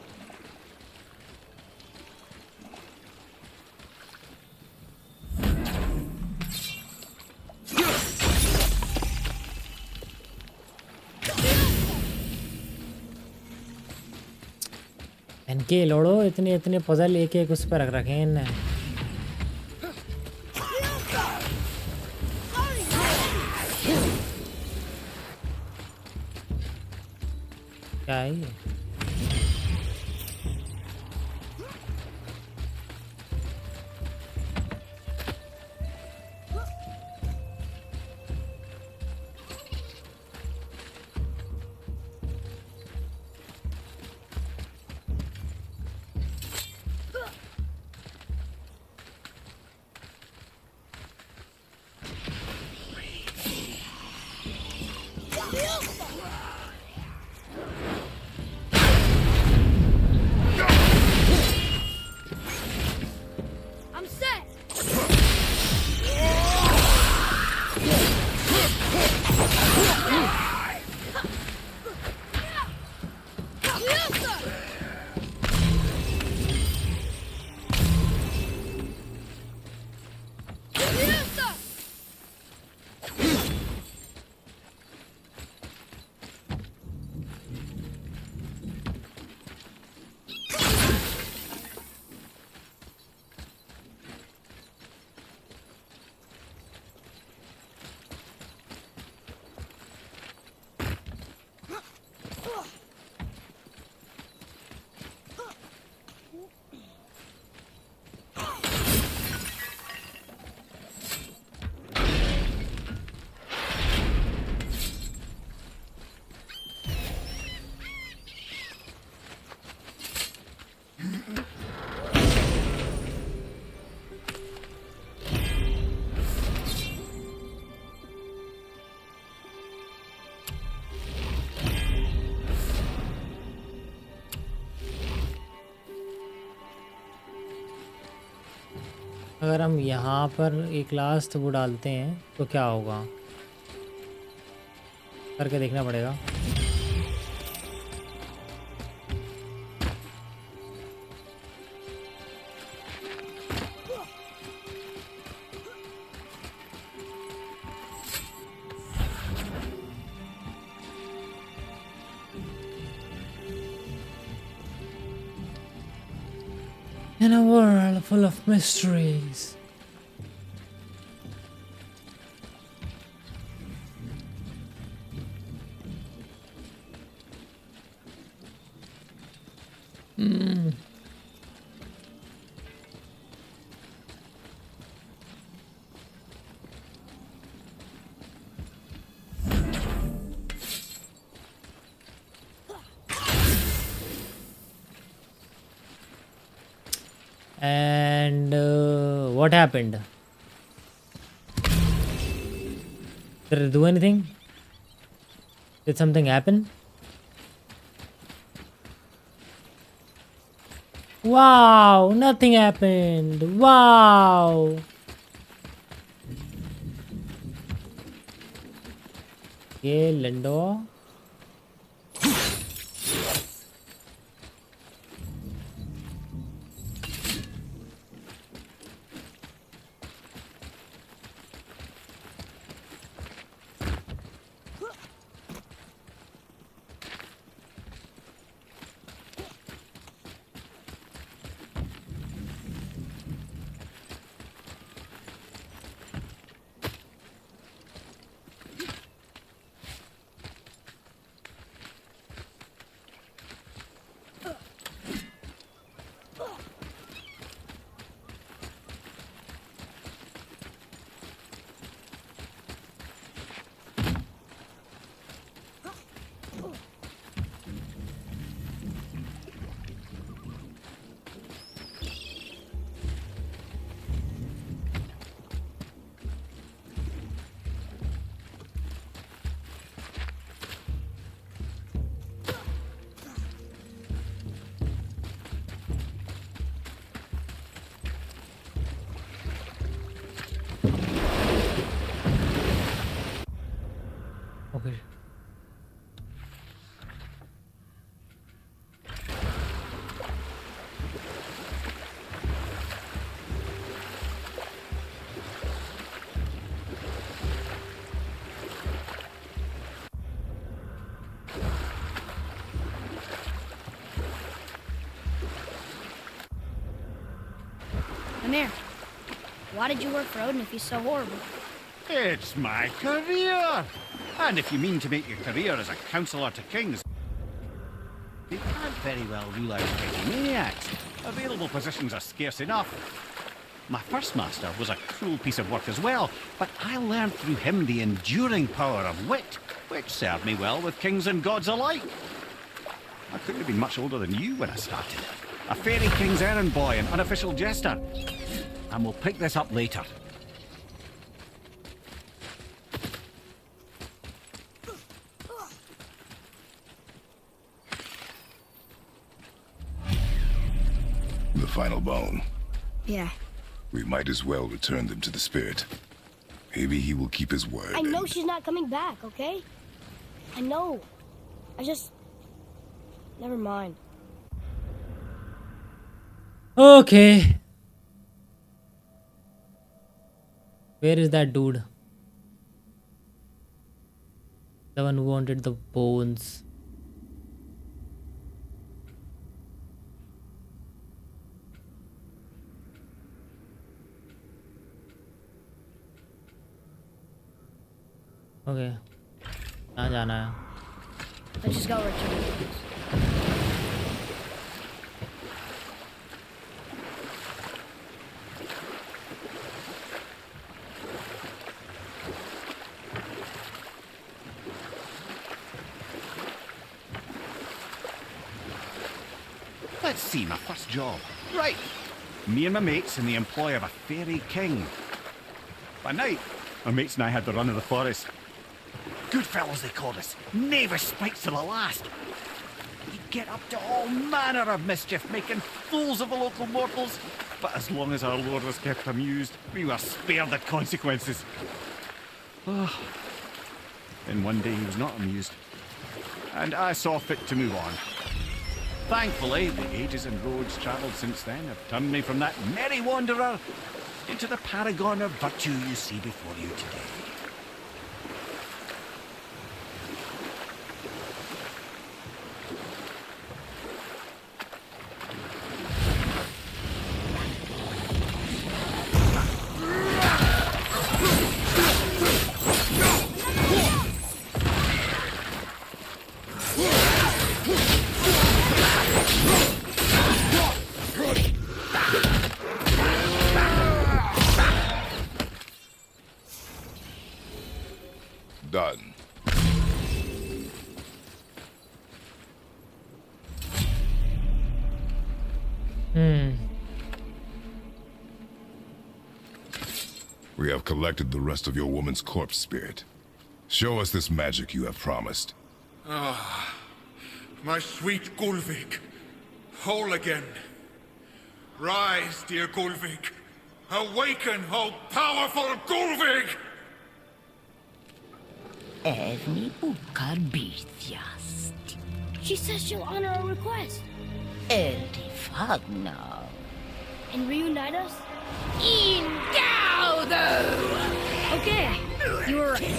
Speaker 1: इनके लोड़ो इतने इतने पजल एक एक उस पर रख रखे हैं इनने। क्या है ये?
Speaker 4: I'm set. अगर हम यहाँ पर एक लास्ट वो डालते हैं तो क्या होगा करके देखना पड़ेगा। In a world full of mysteries. And what happened? Did it do anything? Did something happen? Wow, nothing happened. Wow. ये लंडो Come here. Why did you work for Odin if he's so horrible?
Speaker 5: It's my career! And if you mean to make your career as a counselor to kings, you can't very well rule out petty maniacs. Available positions are scarce enough. My first master was a cruel piece of work as well, but I learned through him the enduring power of wit, which served me well with kings and gods alike. I couldn't have been much older than you when I started. A fairy king's errand boy and unofficial jester. And we'll pick this up later.
Speaker 9: The final bone.
Speaker 4: Yeah.
Speaker 9: We might as well return them to the spirit. Maybe he will keep his word.
Speaker 4: I know she's not coming back, okay? I know. Never mind.
Speaker 1: Okay. Where is that dude? The one who wanted the bones. Okay. कहाँ जाना है?
Speaker 4: Let's just go return.
Speaker 5: Let's see, my first job. Right. Me and my mates in the employ of a fairy king. By night, my mates and I had the run of the forest. Good fellows they called us. Knavish spikes to the last. You'd get up to all manner of mischief, making fools of the local mortals. But as long as our lord was kept amused, we were spared the consequences. Then one day he was not amused. And I saw fit to move on. Thankfully, the ages and roads travelled since then have turned me from that merry wanderer into the paragon of virtue you see before you today.
Speaker 9: Done. We have collected the rest of your woman's corpse spirit. Show us this magic you have promised.
Speaker 6: Ah, my sweet Gulvik. Whole again. Rise, dear Gulvik. Awaken, O powerful Gulvik!
Speaker 10: Erni bukar bitjast.
Speaker 4: She says she'll honor our request.
Speaker 10: Erdi fagna.
Speaker 4: And reunite us?
Speaker 10: Ingaudo!
Speaker 4: Okay, you were right.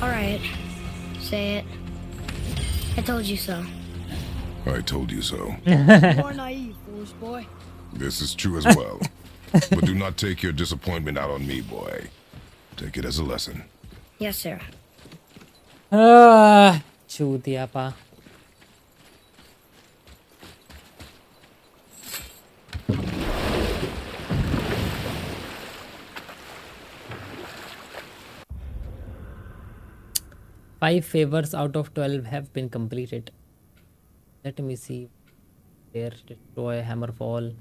Speaker 4: Alright, say it. I told you so.
Speaker 9: I told you so.
Speaker 4: You're naive, foolish boy.
Speaker 9: This is true as well. But do not take your disappointment out on me, boy. Take it as a lesson.
Speaker 4: Yes, sir.
Speaker 1: चूतिया पा. Five favors out of 12 have been completed. Let me see. There, destroy Hammerfall.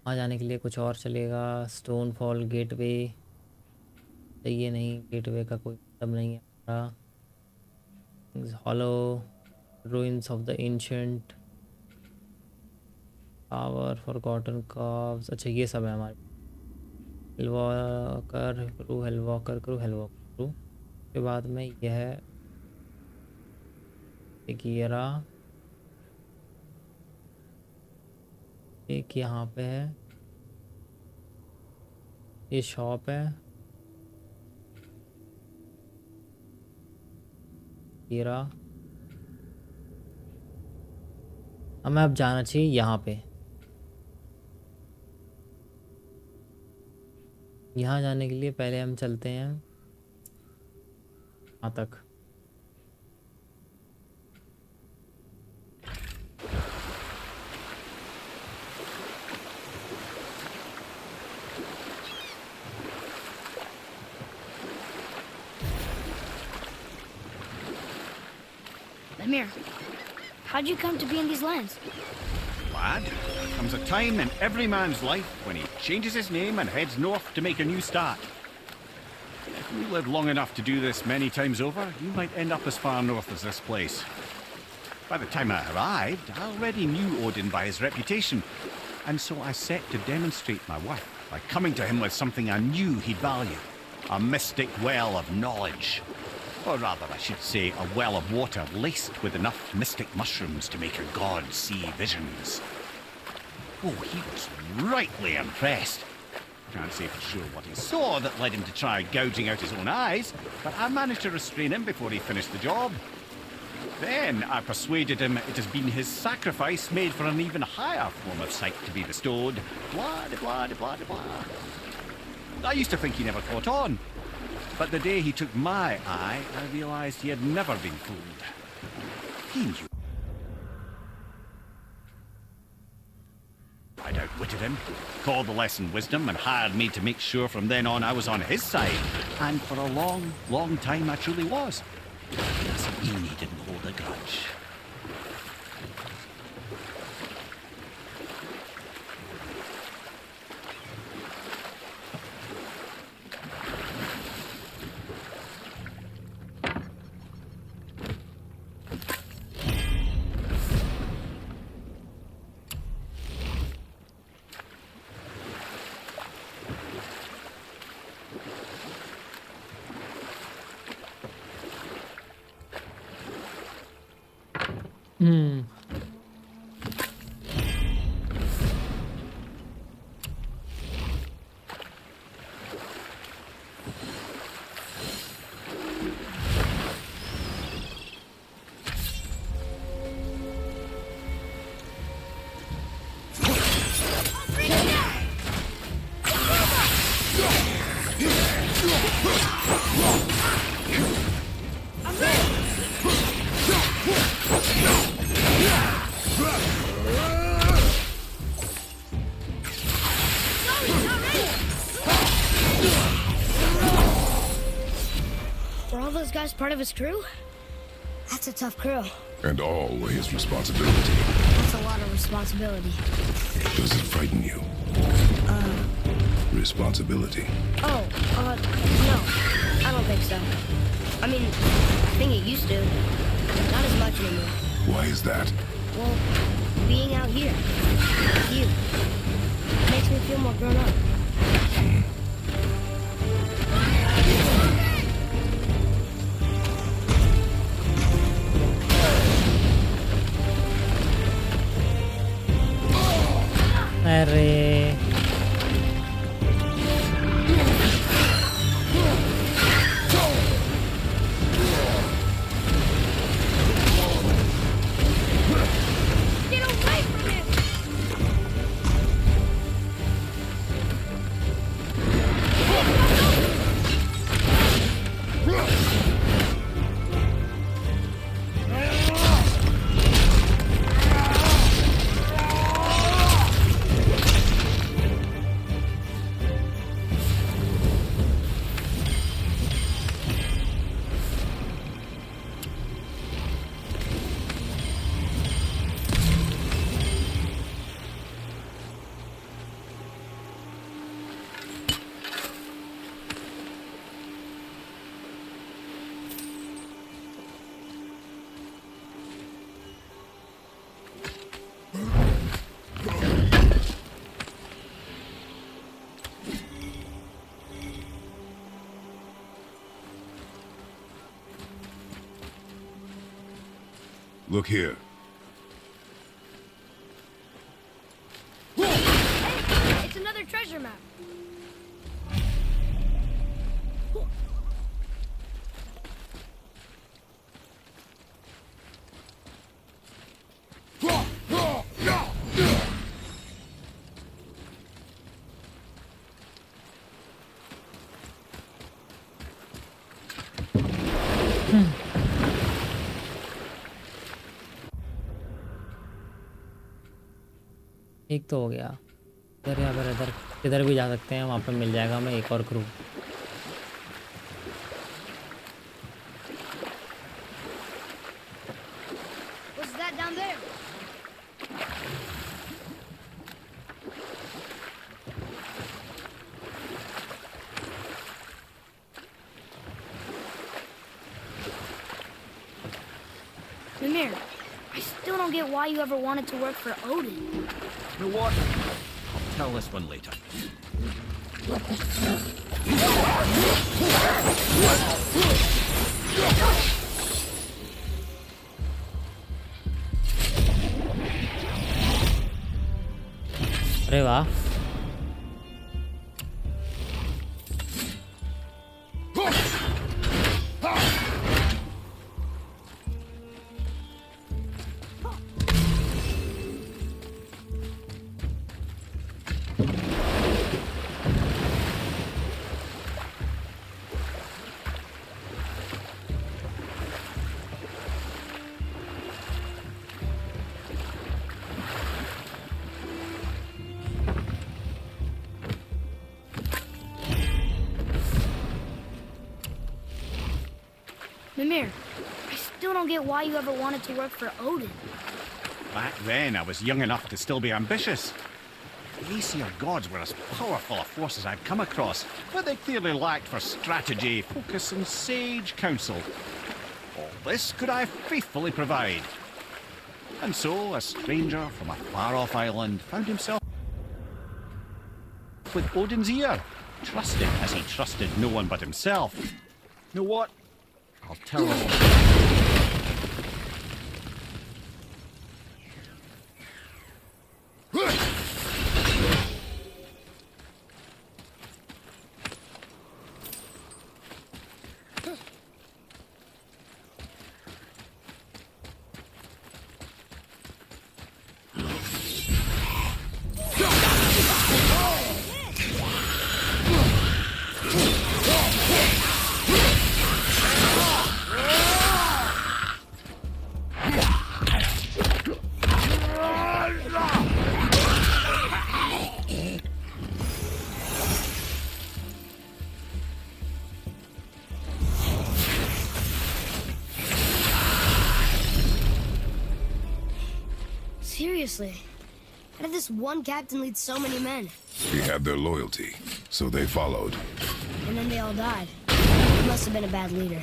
Speaker 1: वहाँ जाने के लिए कुछ और चलेगा. Stonefall gateway चाहिए नहीं. गेटवे का कोई मतलब नहीं है हमारा. Hollow ruins of the ancient power, forgotten calves. अच्छा ये सब है हमारे. हिलवॉकर क्रू, हिलवॉकर क्रू, हिलवॉकर क्रू के बाद में यह गियरा एक यहाँ पे है, ये शॉप है, गियरा हमें अब जाना चाहिए यहाँ पे। यहाँ जाने के लिए पहले हम चलते हैं वहाँ तक।
Speaker 4: Lemire, how'd you come to be in these lands?
Speaker 5: Lad, there comes a time in every man's life when he changes his name and heads north to make a new start. If you live long enough to do this many times over, you might end up as far north as this place. By the time I arrived, I already knew Odin by his reputation, and so I set to demonstrate my worth by coming to him with something I knew he'd value. A mystic well of knowledge. Or rather, I should say, a well of water laced with enough mystic mushrooms to make a god see visions. Oh, he was rightly impressed. Can't say for sure what he saw that led him to try gouging out his own eyes, but I managed to restrain him before he finished the job. Then I persuaded him it has been his sacrifice made for an even higher form of sight to be bestowed. Blah, de blah, de blah, de blah. I used to think he never caught on. But the day he took my eye, I realized he had never been fooled. He knew. I'd outwitted him, called the lesson wisdom, and hired me to make sure from then on I was on his side. And for a long, long time I truly was. Doesn't mean he didn't hold a grudge.
Speaker 4: Were all those guys part of his crew? That's a tough crew.
Speaker 9: And all were his responsibility.
Speaker 4: That's a lot of responsibility.
Speaker 9: Does it frighten you? Responsibility.
Speaker 4: No. I don't think so. I mean, I think it used to. Not as much anymore.
Speaker 9: Why is that?
Speaker 4: Well, being out here with you makes me feel more grown up.
Speaker 1: अरे
Speaker 4: Get away from him!
Speaker 9: Look here.
Speaker 4: Hey, it's another treasure map.
Speaker 1: एक तो हो गया। इधर या फिर इधर भी जा सकते हैं, वहाँ पे मिल जाएगा हमें एक और crew.
Speaker 4: What's that down there? Mimir, I still don't get why you ever wanted to work for Odin.
Speaker 5: You know what? I'll tell this one later.
Speaker 1: अरे वाह,
Speaker 4: Mimir, I still don't get why you ever wanted to work for Odin.
Speaker 5: Back then, I was young enough to still be ambitious. The Aesir gods were as powerful a force as I'd come across, but they clearly lacked for strategy, focus, and sage counsel. All this could I faithfully provide. And so, a stranger from a far-off island found himself with Odin's ear, trusted as he trusted no one but himself. You know what? I'll tell him.
Speaker 4: Seriously, how did this one captain lead so many men?
Speaker 9: He had their loyalty, so they followed.
Speaker 4: And then they all died. He must have been a bad leader.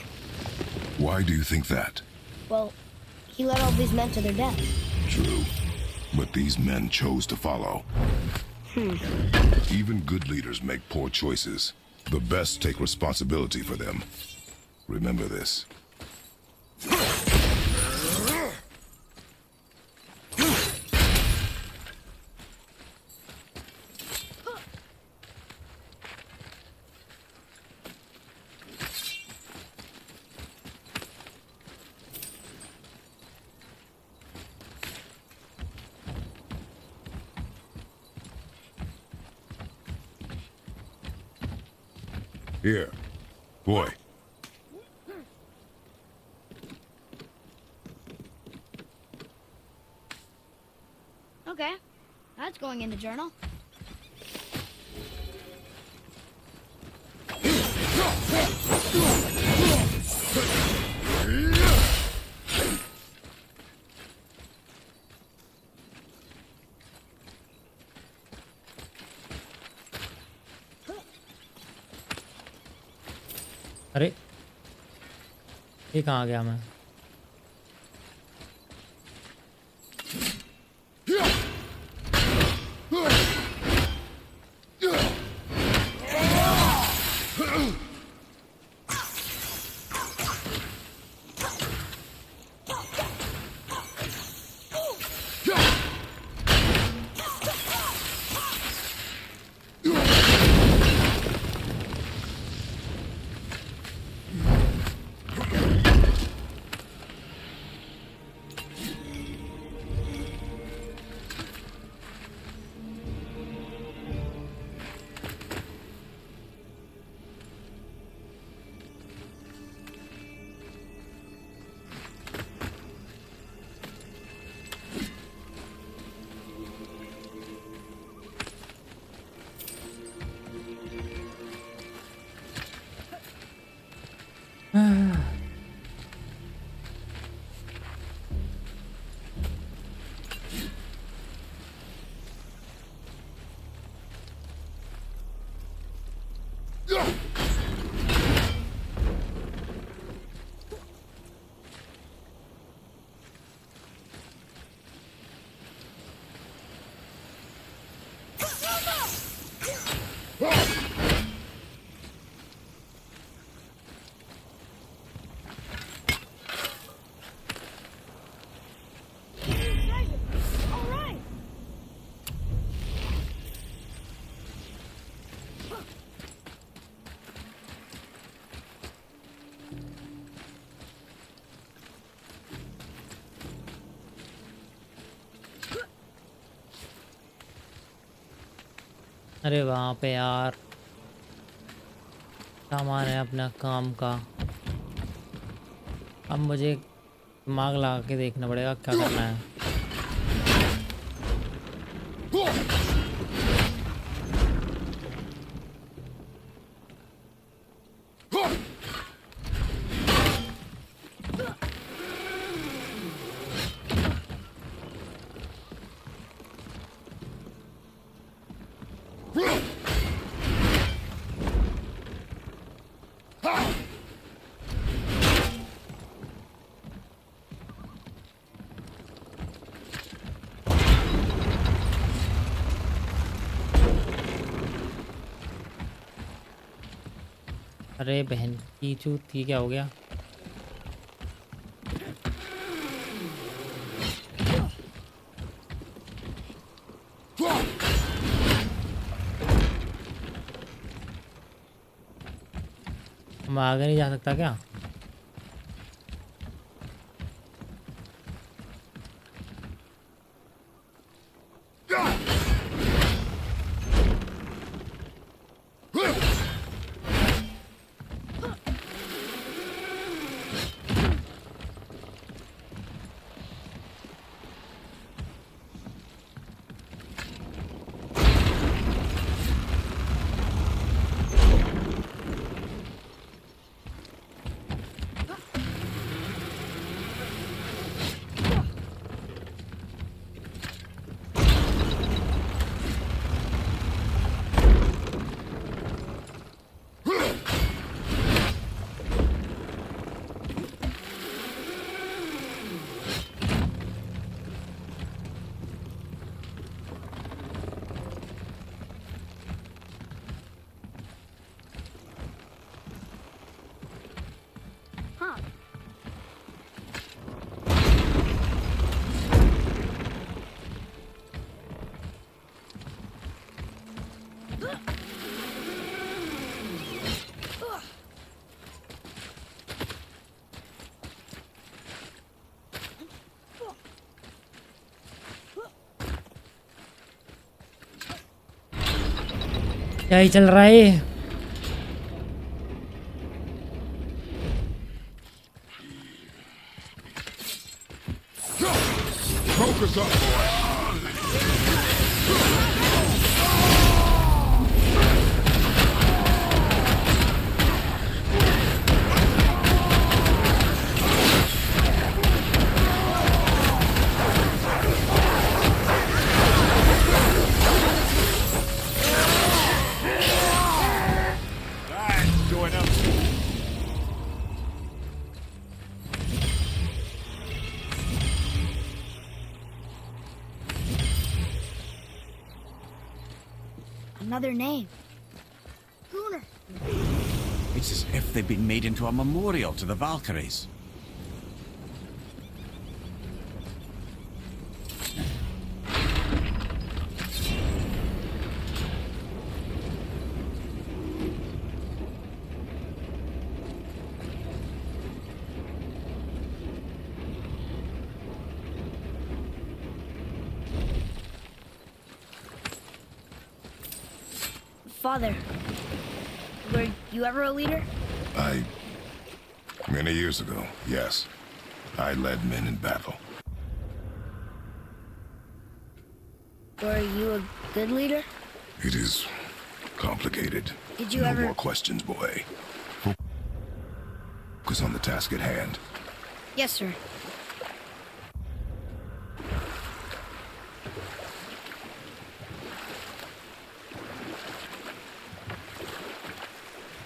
Speaker 9: Why do you think that?
Speaker 4: Well, he led all these men to their death.
Speaker 9: True. But these men chose to follow. Even good leaders make poor choices. The best take responsibility for them. Remember this. Here. Boy.
Speaker 4: Okay, that's going in the journal.
Speaker 1: अरे ये कहाँ गया मैं? अरे वहाँ पे यार सामान है अपना काम का। अब मुझे दिमाग लगा के देखना पड़ेगा क्या करना है। अरे बहन की चूत थी, क्या हो गया? मैं आगे नहीं जा सकता क्या? क्या ही चल रहा है?
Speaker 6: Focus up, boy.
Speaker 4: Another name. Gunnar.
Speaker 5: It's as if they've been made into a memorial to the Valkyries.
Speaker 4: Father, were you ever a leader?
Speaker 9: Many years ago, yes. I led men in battle.
Speaker 4: Were you a good leader?
Speaker 9: It is complicated.
Speaker 4: Did you
Speaker 9: no
Speaker 4: ever...
Speaker 9: more questions, boy. Focus on the task at hand.
Speaker 4: Yes, sir.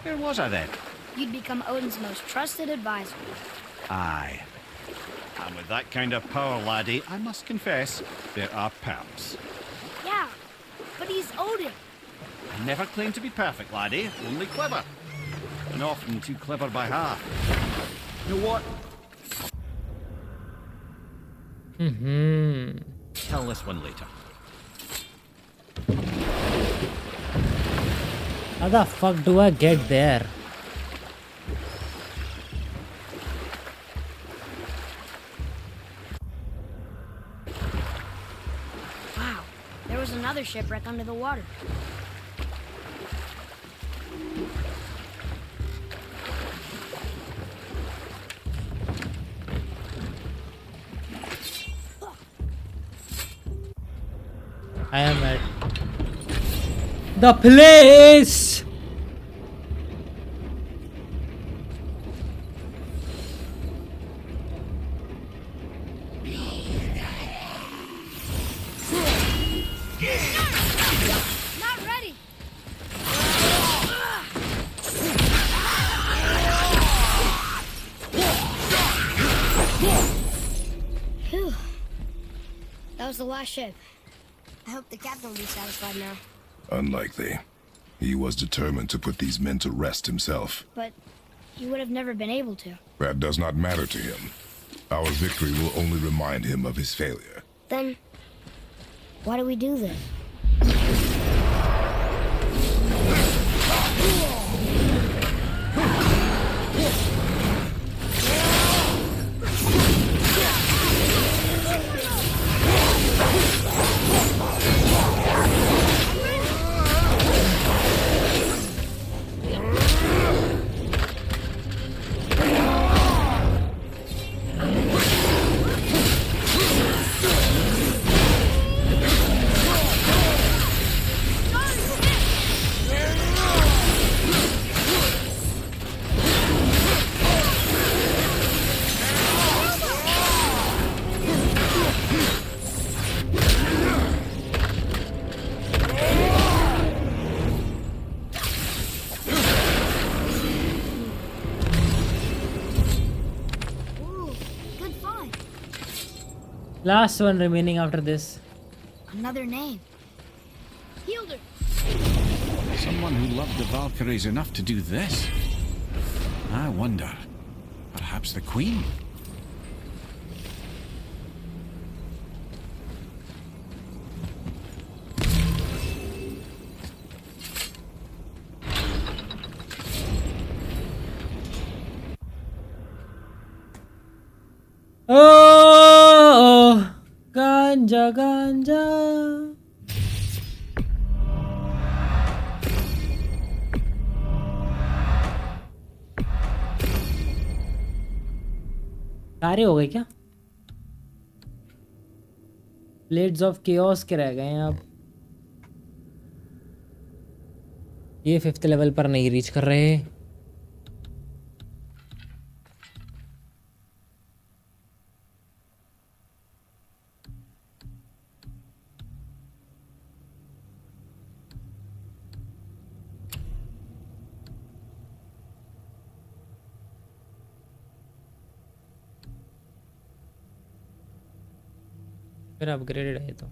Speaker 5: Where was I then?
Speaker 4: You'd become Odin's most trusted advisor.
Speaker 5: Aye. And with that kind of power, laddie, I must confess, there are perks.
Speaker 4: Yeah, but he's Odin.
Speaker 5: I never claim to be perfect, laddie, only clever. And often too clever by half. You know what? Tell this one later.
Speaker 1: How the fuck do I get there?
Speaker 4: Wow, there was another shipwreck under the water.
Speaker 1: I am at the place.
Speaker 4: Not ready. Phew. That was the last ship. I hope the captain will be satisfied now.
Speaker 9: Unlikely. He was determined to put these men to rest himself.
Speaker 4: But he would have never been able to.
Speaker 9: That does not matter to him. Our victory will only remind him of his failure.
Speaker 4: Then, why do we do this?
Speaker 1: Last one remaining after this.
Speaker 4: Another name. Hildur.
Speaker 5: Someone who loved the Valkyries enough to do this? I wonder. Perhaps the Queen?
Speaker 1: Oh, ganja, ganja. सारे हो गए क्या? Blades of chaos के रह गए हैं अब. ये 5th लेवल पर नहीं रीच कर रहे. फिर अपग्रेडेड है तो.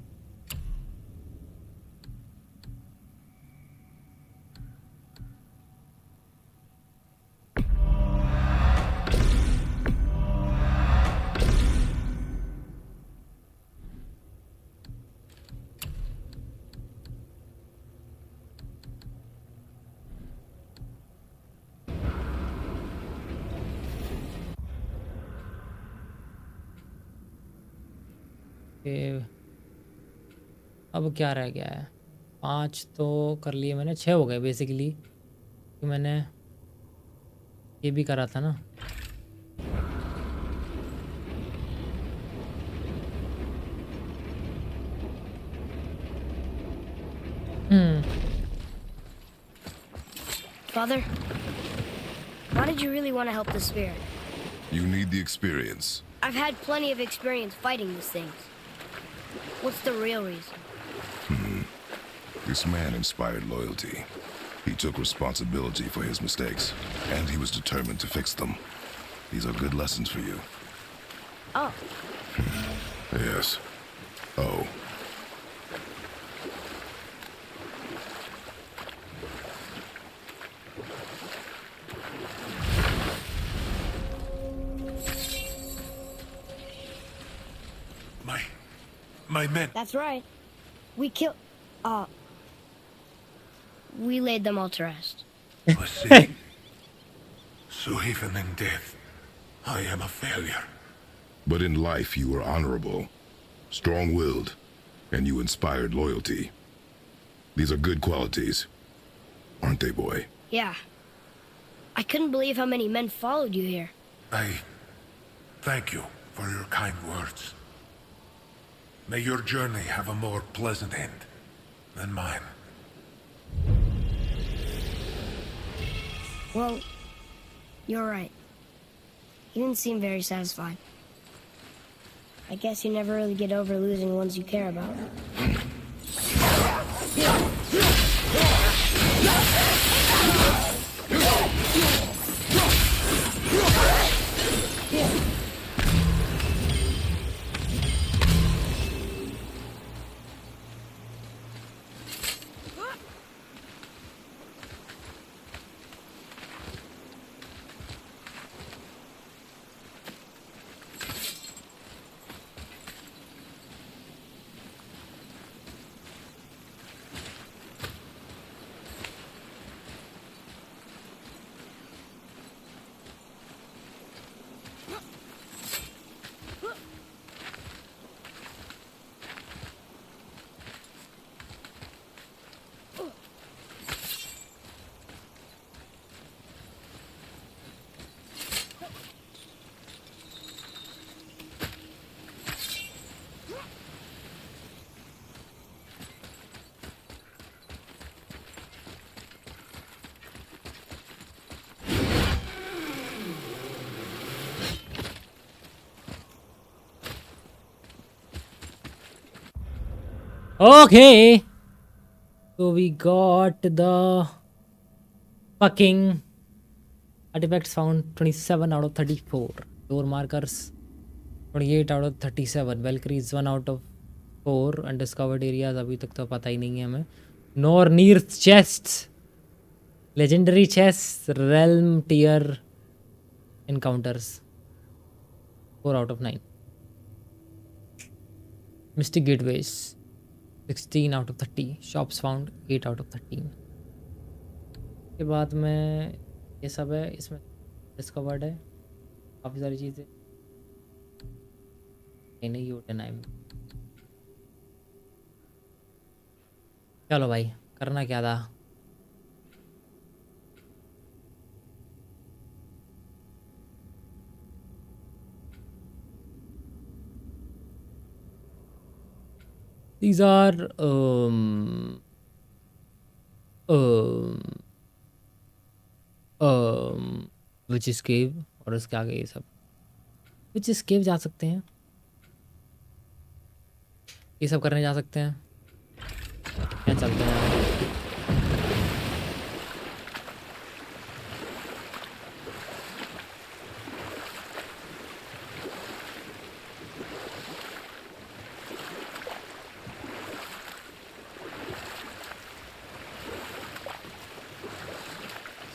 Speaker 1: अब क्या रह गया है? 5 तो कर लिए मैंने, 6 हो गए बेसिकली. मैंने ये भी करा था ना.
Speaker 4: Father, why did did you really want to help the spirit?
Speaker 9: You need the experience.
Speaker 4: I've had plenty of experience fighting these things. What's the real reason?
Speaker 9: This man inspired loyalty. He took responsibility for his mistakes, and he was determined to fix them. These are good lessons for you.
Speaker 4: Oh.
Speaker 9: Yes. Oh.
Speaker 6: My men.
Speaker 4: That's right. We killed... we laid them all to rest.
Speaker 6: I see. So even in death, I am a failure.
Speaker 9: But in life you were honorable, strong-willed, and you inspired loyalty. These are good qualities, aren't they, boy?
Speaker 4: Yeah. I couldn't believe how many men followed you here.
Speaker 6: I thank you for your kind words. May your journey have a more pleasant end than mine.
Speaker 4: Well, you're right. You didn't seem very satisfied. I guess you never really get over losing ones you care about.
Speaker 1: Okay, so we got the fucking artifacts found 27 out of 34. Door markers 28 out of 37. Valkyries 1 out of 4. Undiscovered areas अभी तक तो पता ही नहीं है हमें. Nornir chests, legendary chests, realm tier encounters 4 out of 9. Mystic gateways 16 out of 30. Shops found 8 out of 13. के बाद में ये सब है, इसमें डिस्कवर्ड है काफ़ी सारी चीज़ें. नहीं होटन है. चलो भाई, करना क्या था. These are which is cave, और इसके आगे ये सब which is cave जा सकते हैं. ये सब करने जा सकते हैं. क्या चलते हैं.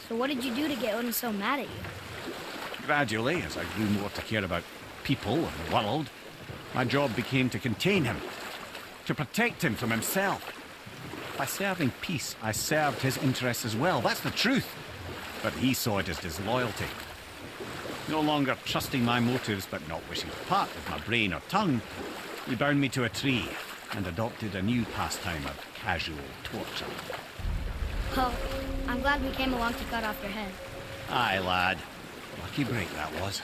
Speaker 4: So what did you do to get Odin so mad at you?
Speaker 5: Gradually, as I grew more to care about people and the world, my job became to contain him, to protect him from himself. By serving peace, I served his interests as well. That's the truth. But he saw it as disloyalty. No longer trusting my motives, but not wishing to part with my brain or tongue, he bound me to a tree and adopted a new pastime of casual torture.
Speaker 4: Well, I'm glad we came along to cut off your head.
Speaker 5: Aye, lad. Lucky break that was.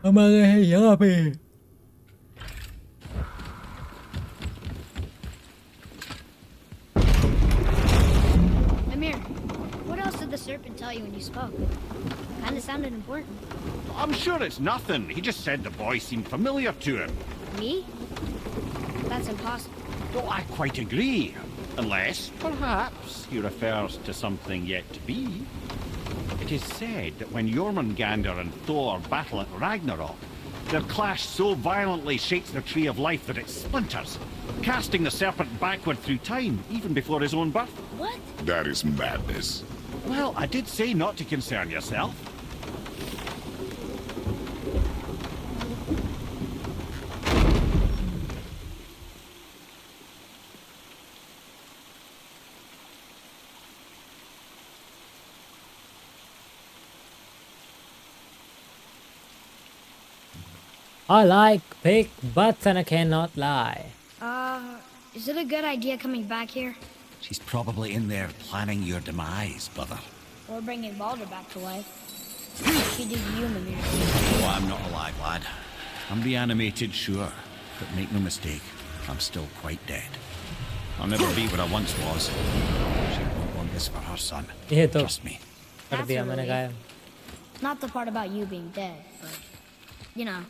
Speaker 1: हम आ गए हैं यहाँ पे।
Speaker 4: Amir, what else did the serpent tell you when you spoke? Kinda sounded important.
Speaker 5: I'm sure it's nothing. He just said the boy seemed familiar to him.
Speaker 4: Me? That's impossible.
Speaker 5: Well, I quite agree. Unless, perhaps, he refers to something yet to be. It is said that when Jormungandr and Thor battle at Ragnarok, their clash so violently shakes the tree of life that it splinters, casting the serpent backward through time, even before his own birth.
Speaker 4: What?
Speaker 9: That is madness.
Speaker 5: Well, I did say not to concern yourself.
Speaker 1: I like big butts and I cannot lie.
Speaker 4: Is it a good idea coming back here?
Speaker 5: She's probably in there planning your demise, brother.
Speaker 4: Or bringing Baldur back to life? She did you, Mimir.
Speaker 5: Oh, I'm not alive, lad. I'm reanimated, sure. But make no mistake, I'm still quite dead. I'll never be what I once was. She won't want this for her son. Trust me.
Speaker 1: कर दिया मैंने गायब.
Speaker 4: Not the part about you being dead, but, you know.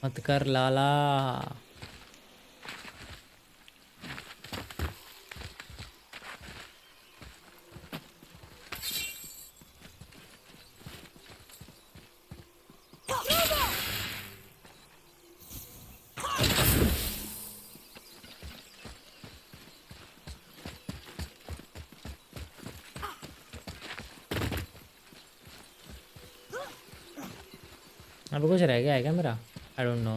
Speaker 1: मत कर लाला. अब कुछ रह गया है क्या मेरा? I don't know.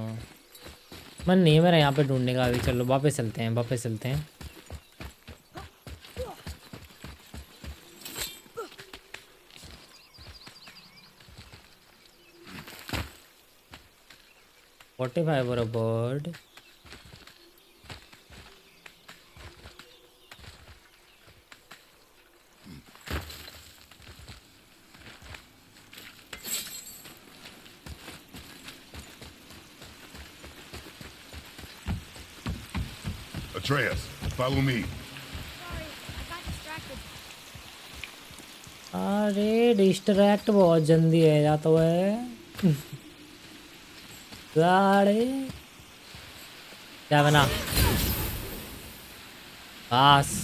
Speaker 1: मन नहीं है मेरा यहाँ पे ढूंढने का. अभी चलो वापस चलते हैं, वापस चलते हैं. What if I were a bird?
Speaker 9: Atreus, follow me.
Speaker 4: Sorry, I got distracted.
Speaker 1: अरे डिस्ट्रैक्ट बहुत जल्दी है जाता हुआ है. गाड़ी क्या बना? बस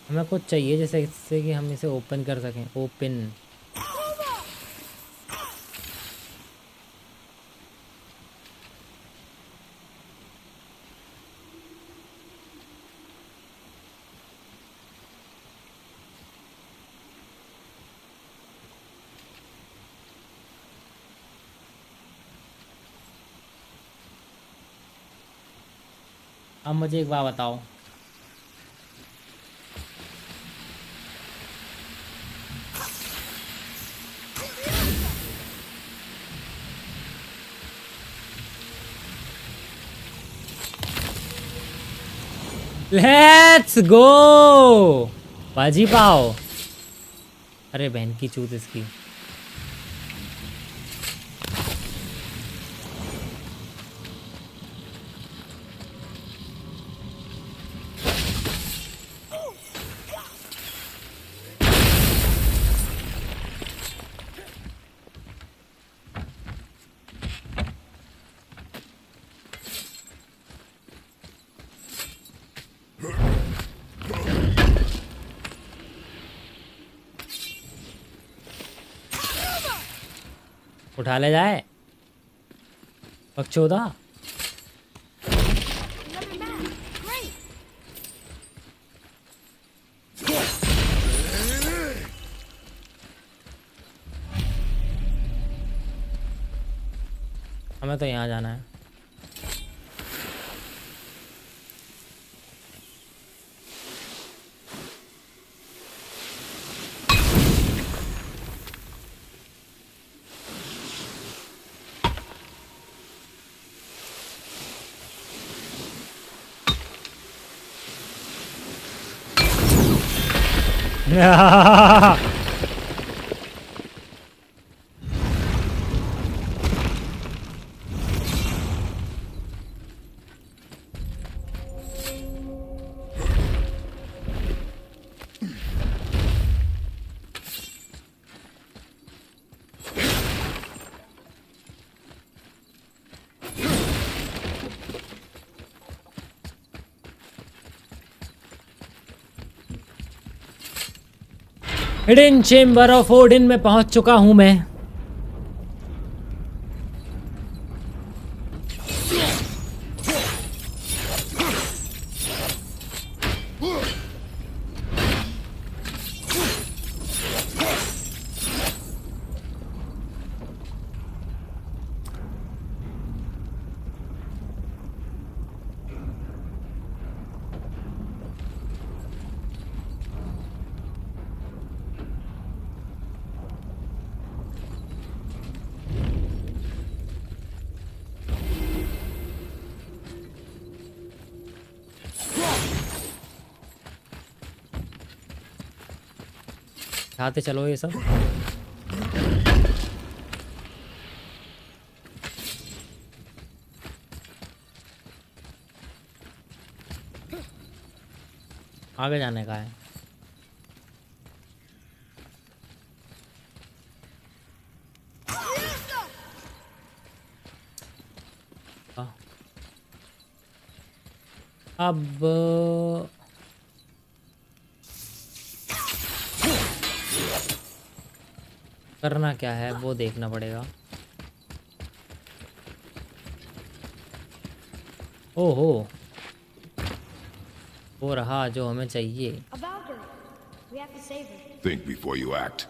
Speaker 1: हमें कुछ चाहिए जैसे इससे कि हम इसे ओपन कर सकें. ओपन. अब मुझे एक बात बताओ. लेट्स गो बाजी पाओ. अरे बहन की चूत इसकी. उठा ले जाए बकचोदा. हमें तो यहाँ जाना है। हिडन चेम्बर ऑफ ओडिन में पहुंच चुका हूं मैं। खाते चलो ये सब। आगे जाने का है। अब करना क्या है वो देखना पड़ेगा। ओहो, वो रहा जो हमें चाहिए।
Speaker 4: A Valkyrie. We have to save her.
Speaker 9: Think before you act.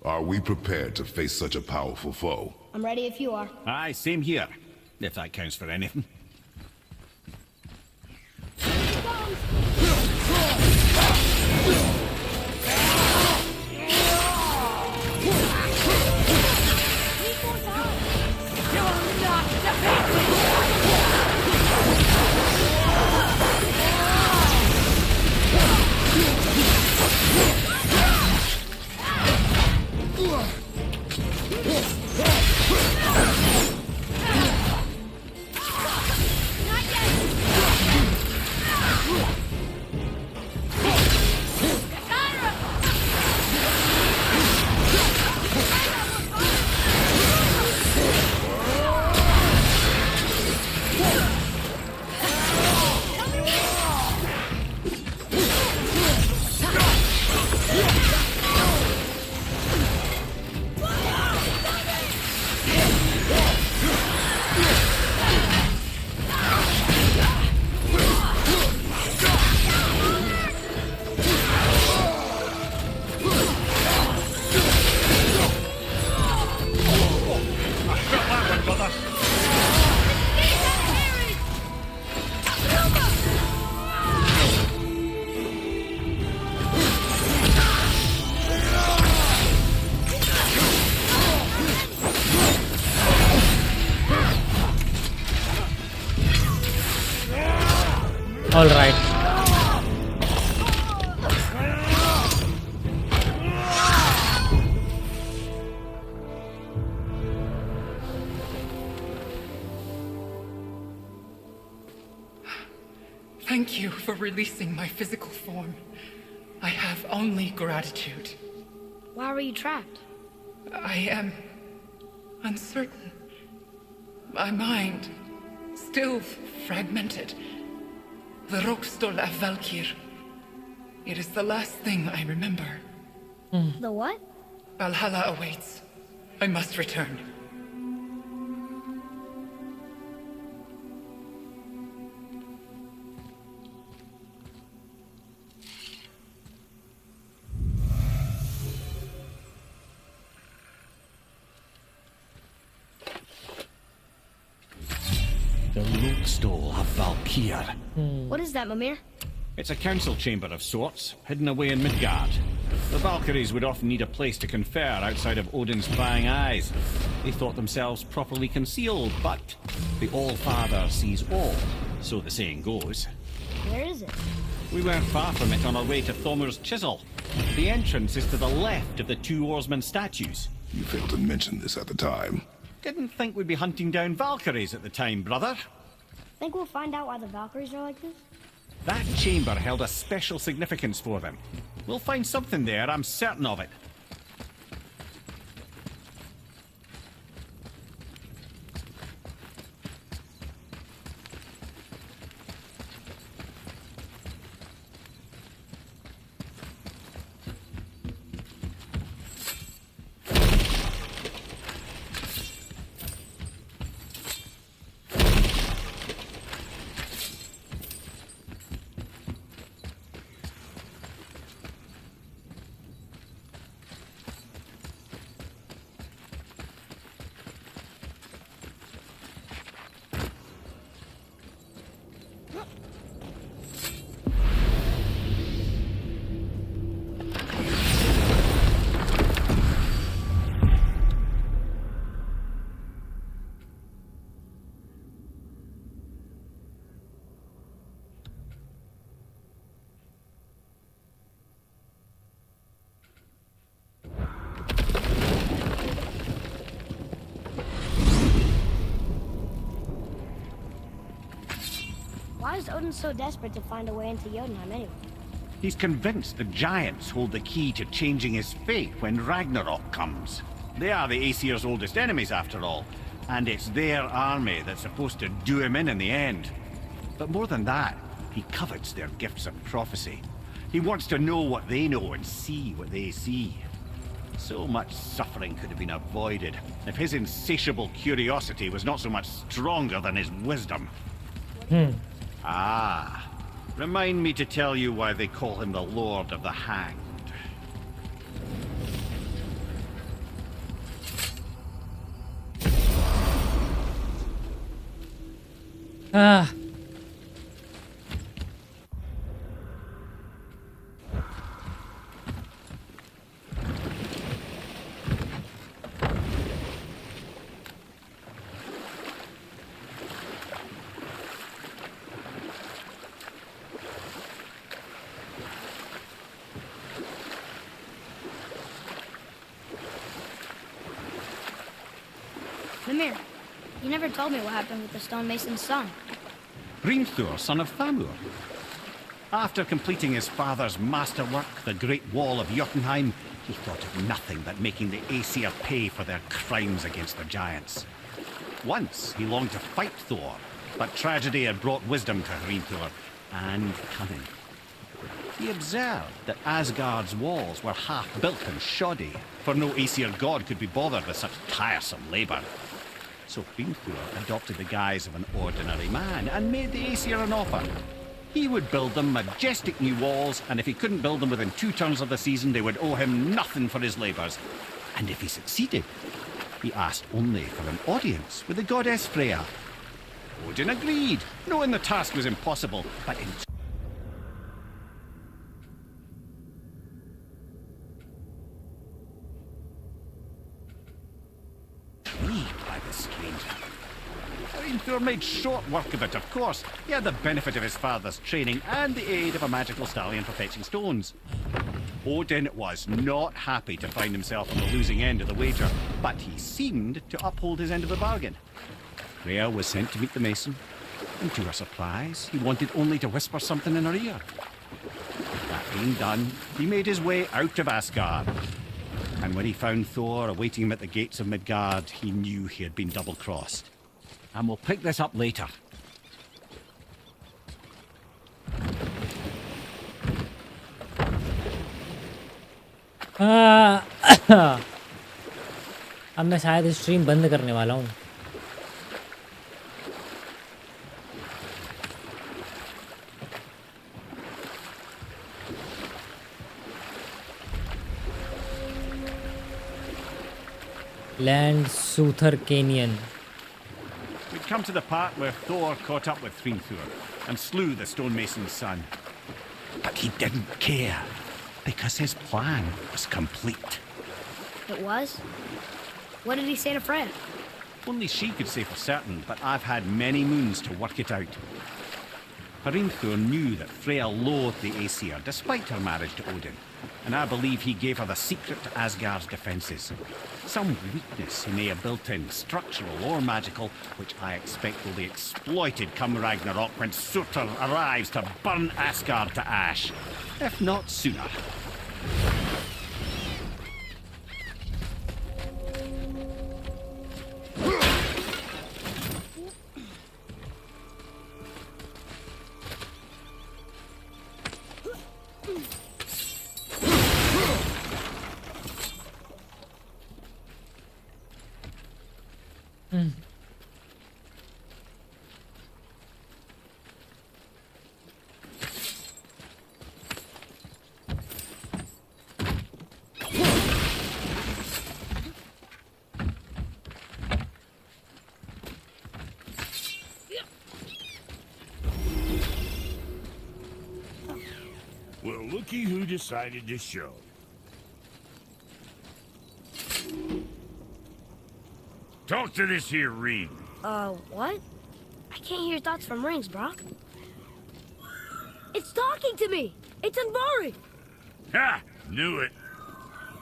Speaker 9: Are we prepared to face such a powerful foe?
Speaker 4: I'm ready if you are.
Speaker 5: Aye, same here. If that counts for anything.
Speaker 1: All right.
Speaker 11: Thank you for releasing my physical form. I have only gratitude.
Speaker 4: Why were you trapped?
Speaker 11: I am uncertain. My mind still fragmented. The Rokstol of Valkyrie. It is the last thing I remember.
Speaker 4: The what?
Speaker 11: Valhalla awaits. I must return.
Speaker 5: stole a Valkyrie.
Speaker 4: What is that, Mimir?
Speaker 5: It's a council chamber of sorts, hidden away in Midgard. The Valkyries would often need a place to confer outside of Odin's prying eyes. They thought themselves properly concealed, but the All-Father sees all, so the saying goes.
Speaker 4: Where is it?
Speaker 5: We weren't far from it on our way to Thormur's Chisel. The entrance is to the left of the two oarsmen statues.
Speaker 9: You failed to mention this at the time.
Speaker 5: Didn't think we'd be hunting down Valkyries at the time, brother.
Speaker 4: Think we'll find out why the Valkyries are like this?
Speaker 5: That chamber held a special significance for them. We'll find something there, I'm certain of it.
Speaker 4: Why is Odin so desperate to find a way into Jotunheim anyway?
Speaker 5: He's convinced the giants hold the key to changing his fate when Ragnarok comes. They are the Aesir's oldest enemies, after all, and it's their army that's supposed to do him in the end. But more than that, he covets their gifts of prophecy. He wants to know what they know and see what they see. So much suffering could have been avoided if his insatiable curiosity was not so much stronger than his wisdom. Ah, remind me to tell you why they call him the Lord of the Hanged.
Speaker 1: Ah.
Speaker 4: Mimir, you never told me what happened with the stonemason's son.
Speaker 5: Hrimthur, son of Thamur. After completing his father's masterwork, the Great Wall of Jotunheim, he thought of nothing but making the Aesir pay for their crimes against the giants. Once he longed to fight Thor, but tragedy had brought wisdom to Hrimthur, and cunning. He observed that Asgard's walls were half-built and shoddy, for no Aesir god could be bothered with such tiresome labour. So Hrimthur adopted the guise of an ordinary man and made the Aesir an offer. He would build them majestic new walls, and if he couldn't build them within 2 turns of the season, they would owe him nothing for his labours. And if he succeeded, he asked only for an audience with the goddess Freya. Odin agreed, knowing the task was impossible, but by the stranger. Hrimthur made short work of it, of course. He had the benefit of his father's training and the aid of a magical stallion for fetching stones. Odin was not happy to find himself on the losing end of the wager, but he seemed to uphold his end of the bargain. Freya was sent to meet the mason, and to her surprise, he wanted only to whisper something in her ear. That being done, he made his way out of Asgard. And when he found Thor awaiting him at the gates of Midgard, he knew he had been double-crossed. And we'll pick this up later.
Speaker 1: अब मैं शायद stream बंद करने वाला हूँ. Land soother canyon.
Speaker 5: We I'd come to the part where Thor caught up with Hrimthur and slew the stonemason's son. But he didn't care, because his plan was complete.
Speaker 4: It was? What did he say to Freya?
Speaker 5: Only she could say for certain, but I've had many moons to work it out. Hrimthur knew that Freya loathed the Aesir, despite her marriage to Odin, and I believe he gave her the secret to Asgard's defences. Some weakness he may have built in, structural or magical, which I expect will be exploited come Ragnarok when Surtur arrives to burn Asgard to ash. If not sooner.
Speaker 2: Well, looky who decided to show. Talk to this here ring.
Speaker 4: What? I can't hear thoughts from rings, Brock. It's talking to me! It's Andvari!
Speaker 2: Ha! Knew it.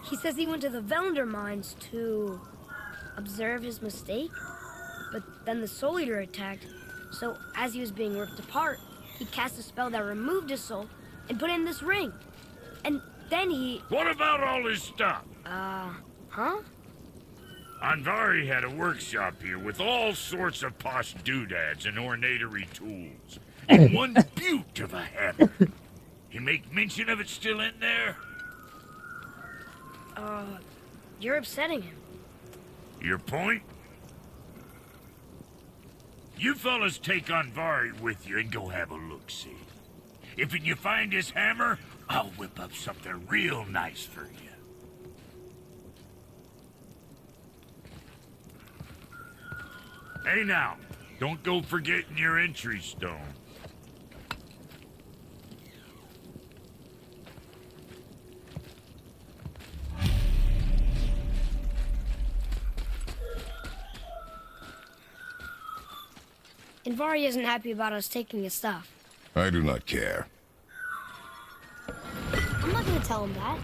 Speaker 4: He says he went to the Velander mines to observe his mistake, but then the Soul Eater attacked, so as he was being ripped apart, he cast a spell that removed his soul and put it in this ring. And then he...
Speaker 2: What about all his stuff?
Speaker 4: Huh?
Speaker 2: Andvari had a workshop here with all sorts of posh doodads and ornatory tools. And one beaut of a hammer. You make mention of it still in there?
Speaker 4: You're upsetting him.
Speaker 2: Your point? You fellas take Andvari with you and go have a look-see. If you find his hammer, I'll whip up something real nice for you. Hey now, don't go forgetting your entry stone.
Speaker 4: Andvari isn't happy about us taking his stuff.
Speaker 9: I do not care.
Speaker 4: I'm not gonna tell him that.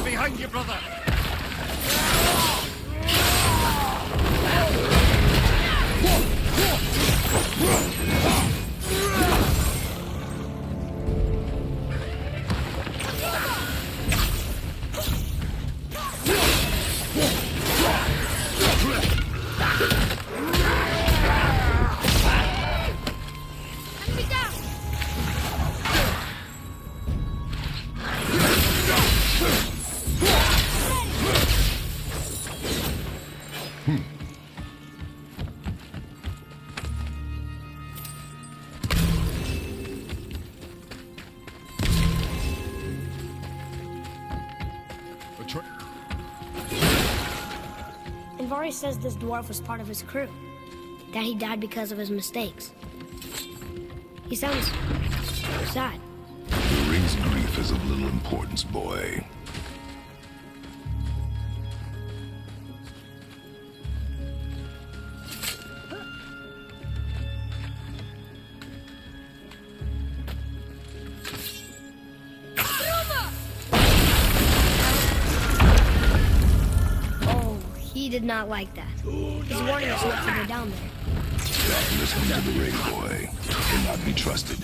Speaker 3: Behind you, brother!
Speaker 4: Andvari says this dwarf was part of his crew. That he died because of his mistakes. He sounds sad.
Speaker 9: The ring's grief is of little importance, boy.
Speaker 4: He did not like that. He's warning us not to go down there.
Speaker 9: Listen to the ring, boy. It cannot be trusted.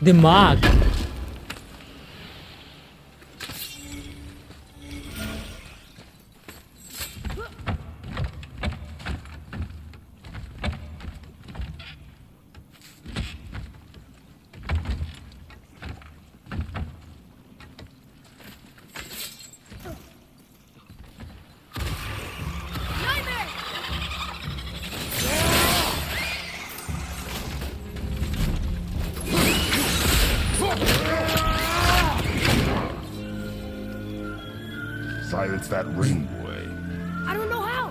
Speaker 1: दिमाग।
Speaker 9: Silence that ring, boy.
Speaker 4: I don't know how.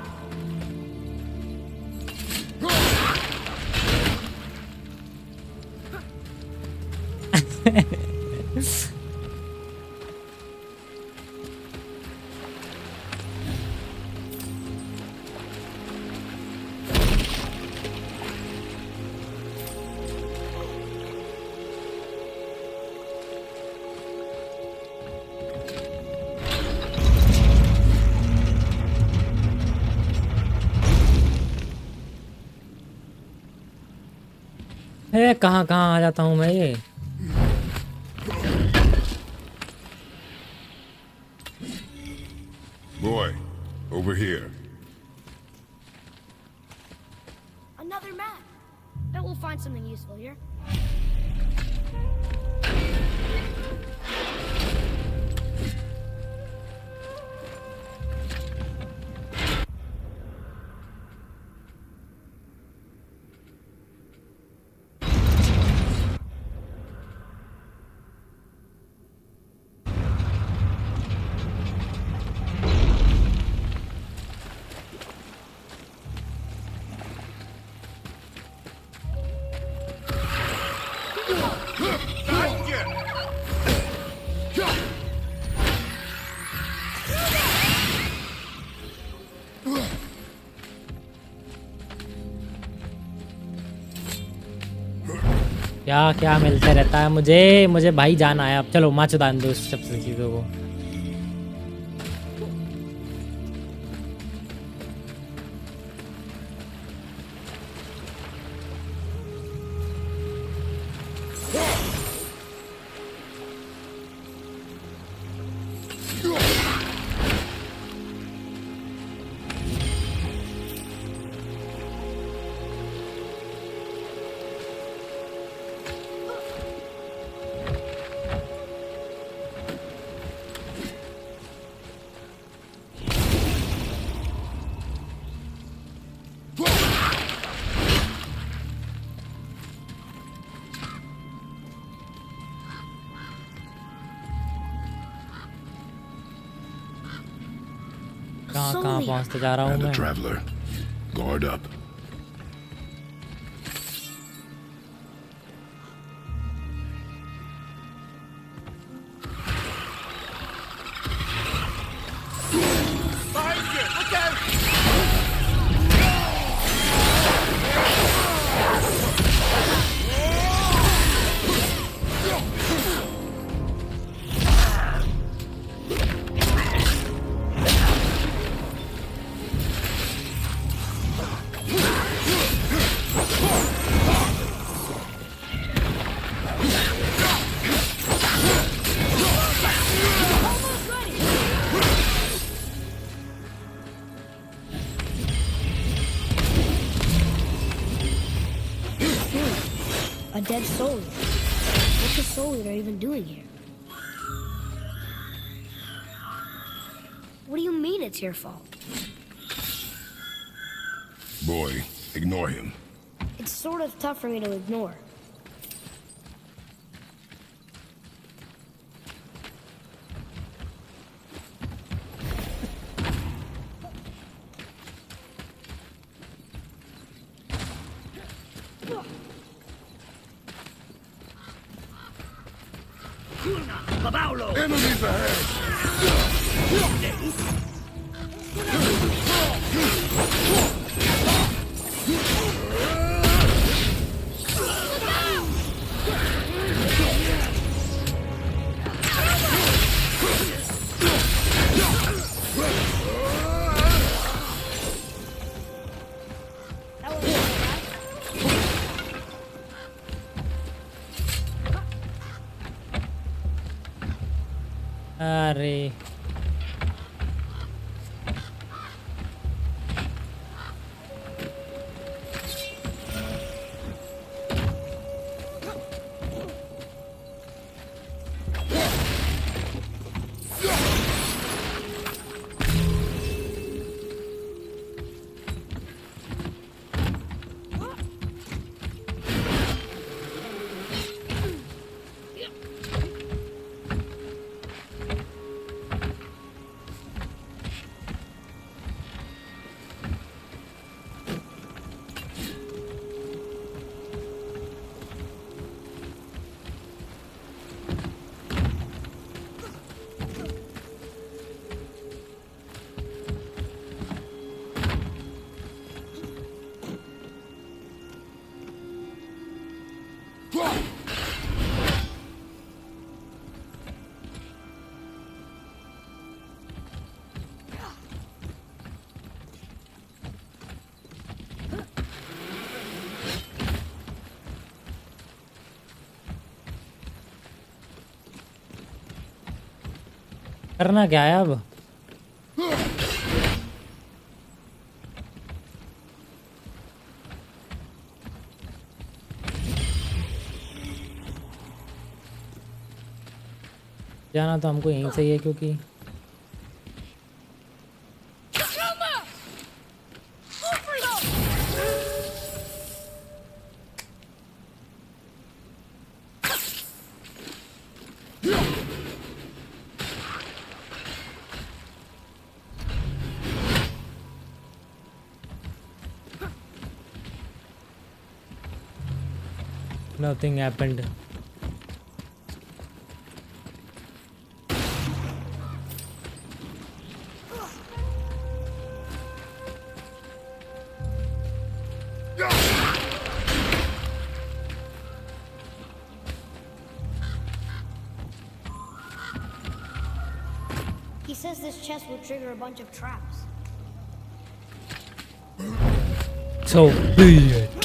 Speaker 1: कहाँ कहाँ आ जाता हूँ मैं ये।
Speaker 9: Boy, over here.
Speaker 4: Another map. Bet we'll find something useful here.
Speaker 1: क्या क्या मिलते रहता है मुझे भाई जाना है अब। चलो माचुदान दो इस सब चीज़ों को। कहाँ पहुँचते जा रहा हूँ
Speaker 9: And a
Speaker 1: मैं।
Speaker 9: traveler. Guard up.
Speaker 4: A dead soul eater. What's a soul eater even doing here? What do you mean it's your fault?
Speaker 9: Boy, ignore him.
Speaker 4: It's sort of tough for me to ignore.
Speaker 6: Enemies ahead!
Speaker 1: अरे करना क्या है अब? जाना तो हमको यहीं से ही है क्योंकि nothing happened.
Speaker 4: He says this chest will trigger a bunch of traps.
Speaker 1: So be it.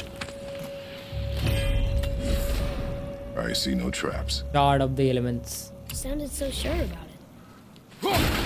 Speaker 9: I see no traps.
Speaker 1: God of the elements.
Speaker 4: Sounded so sure about it.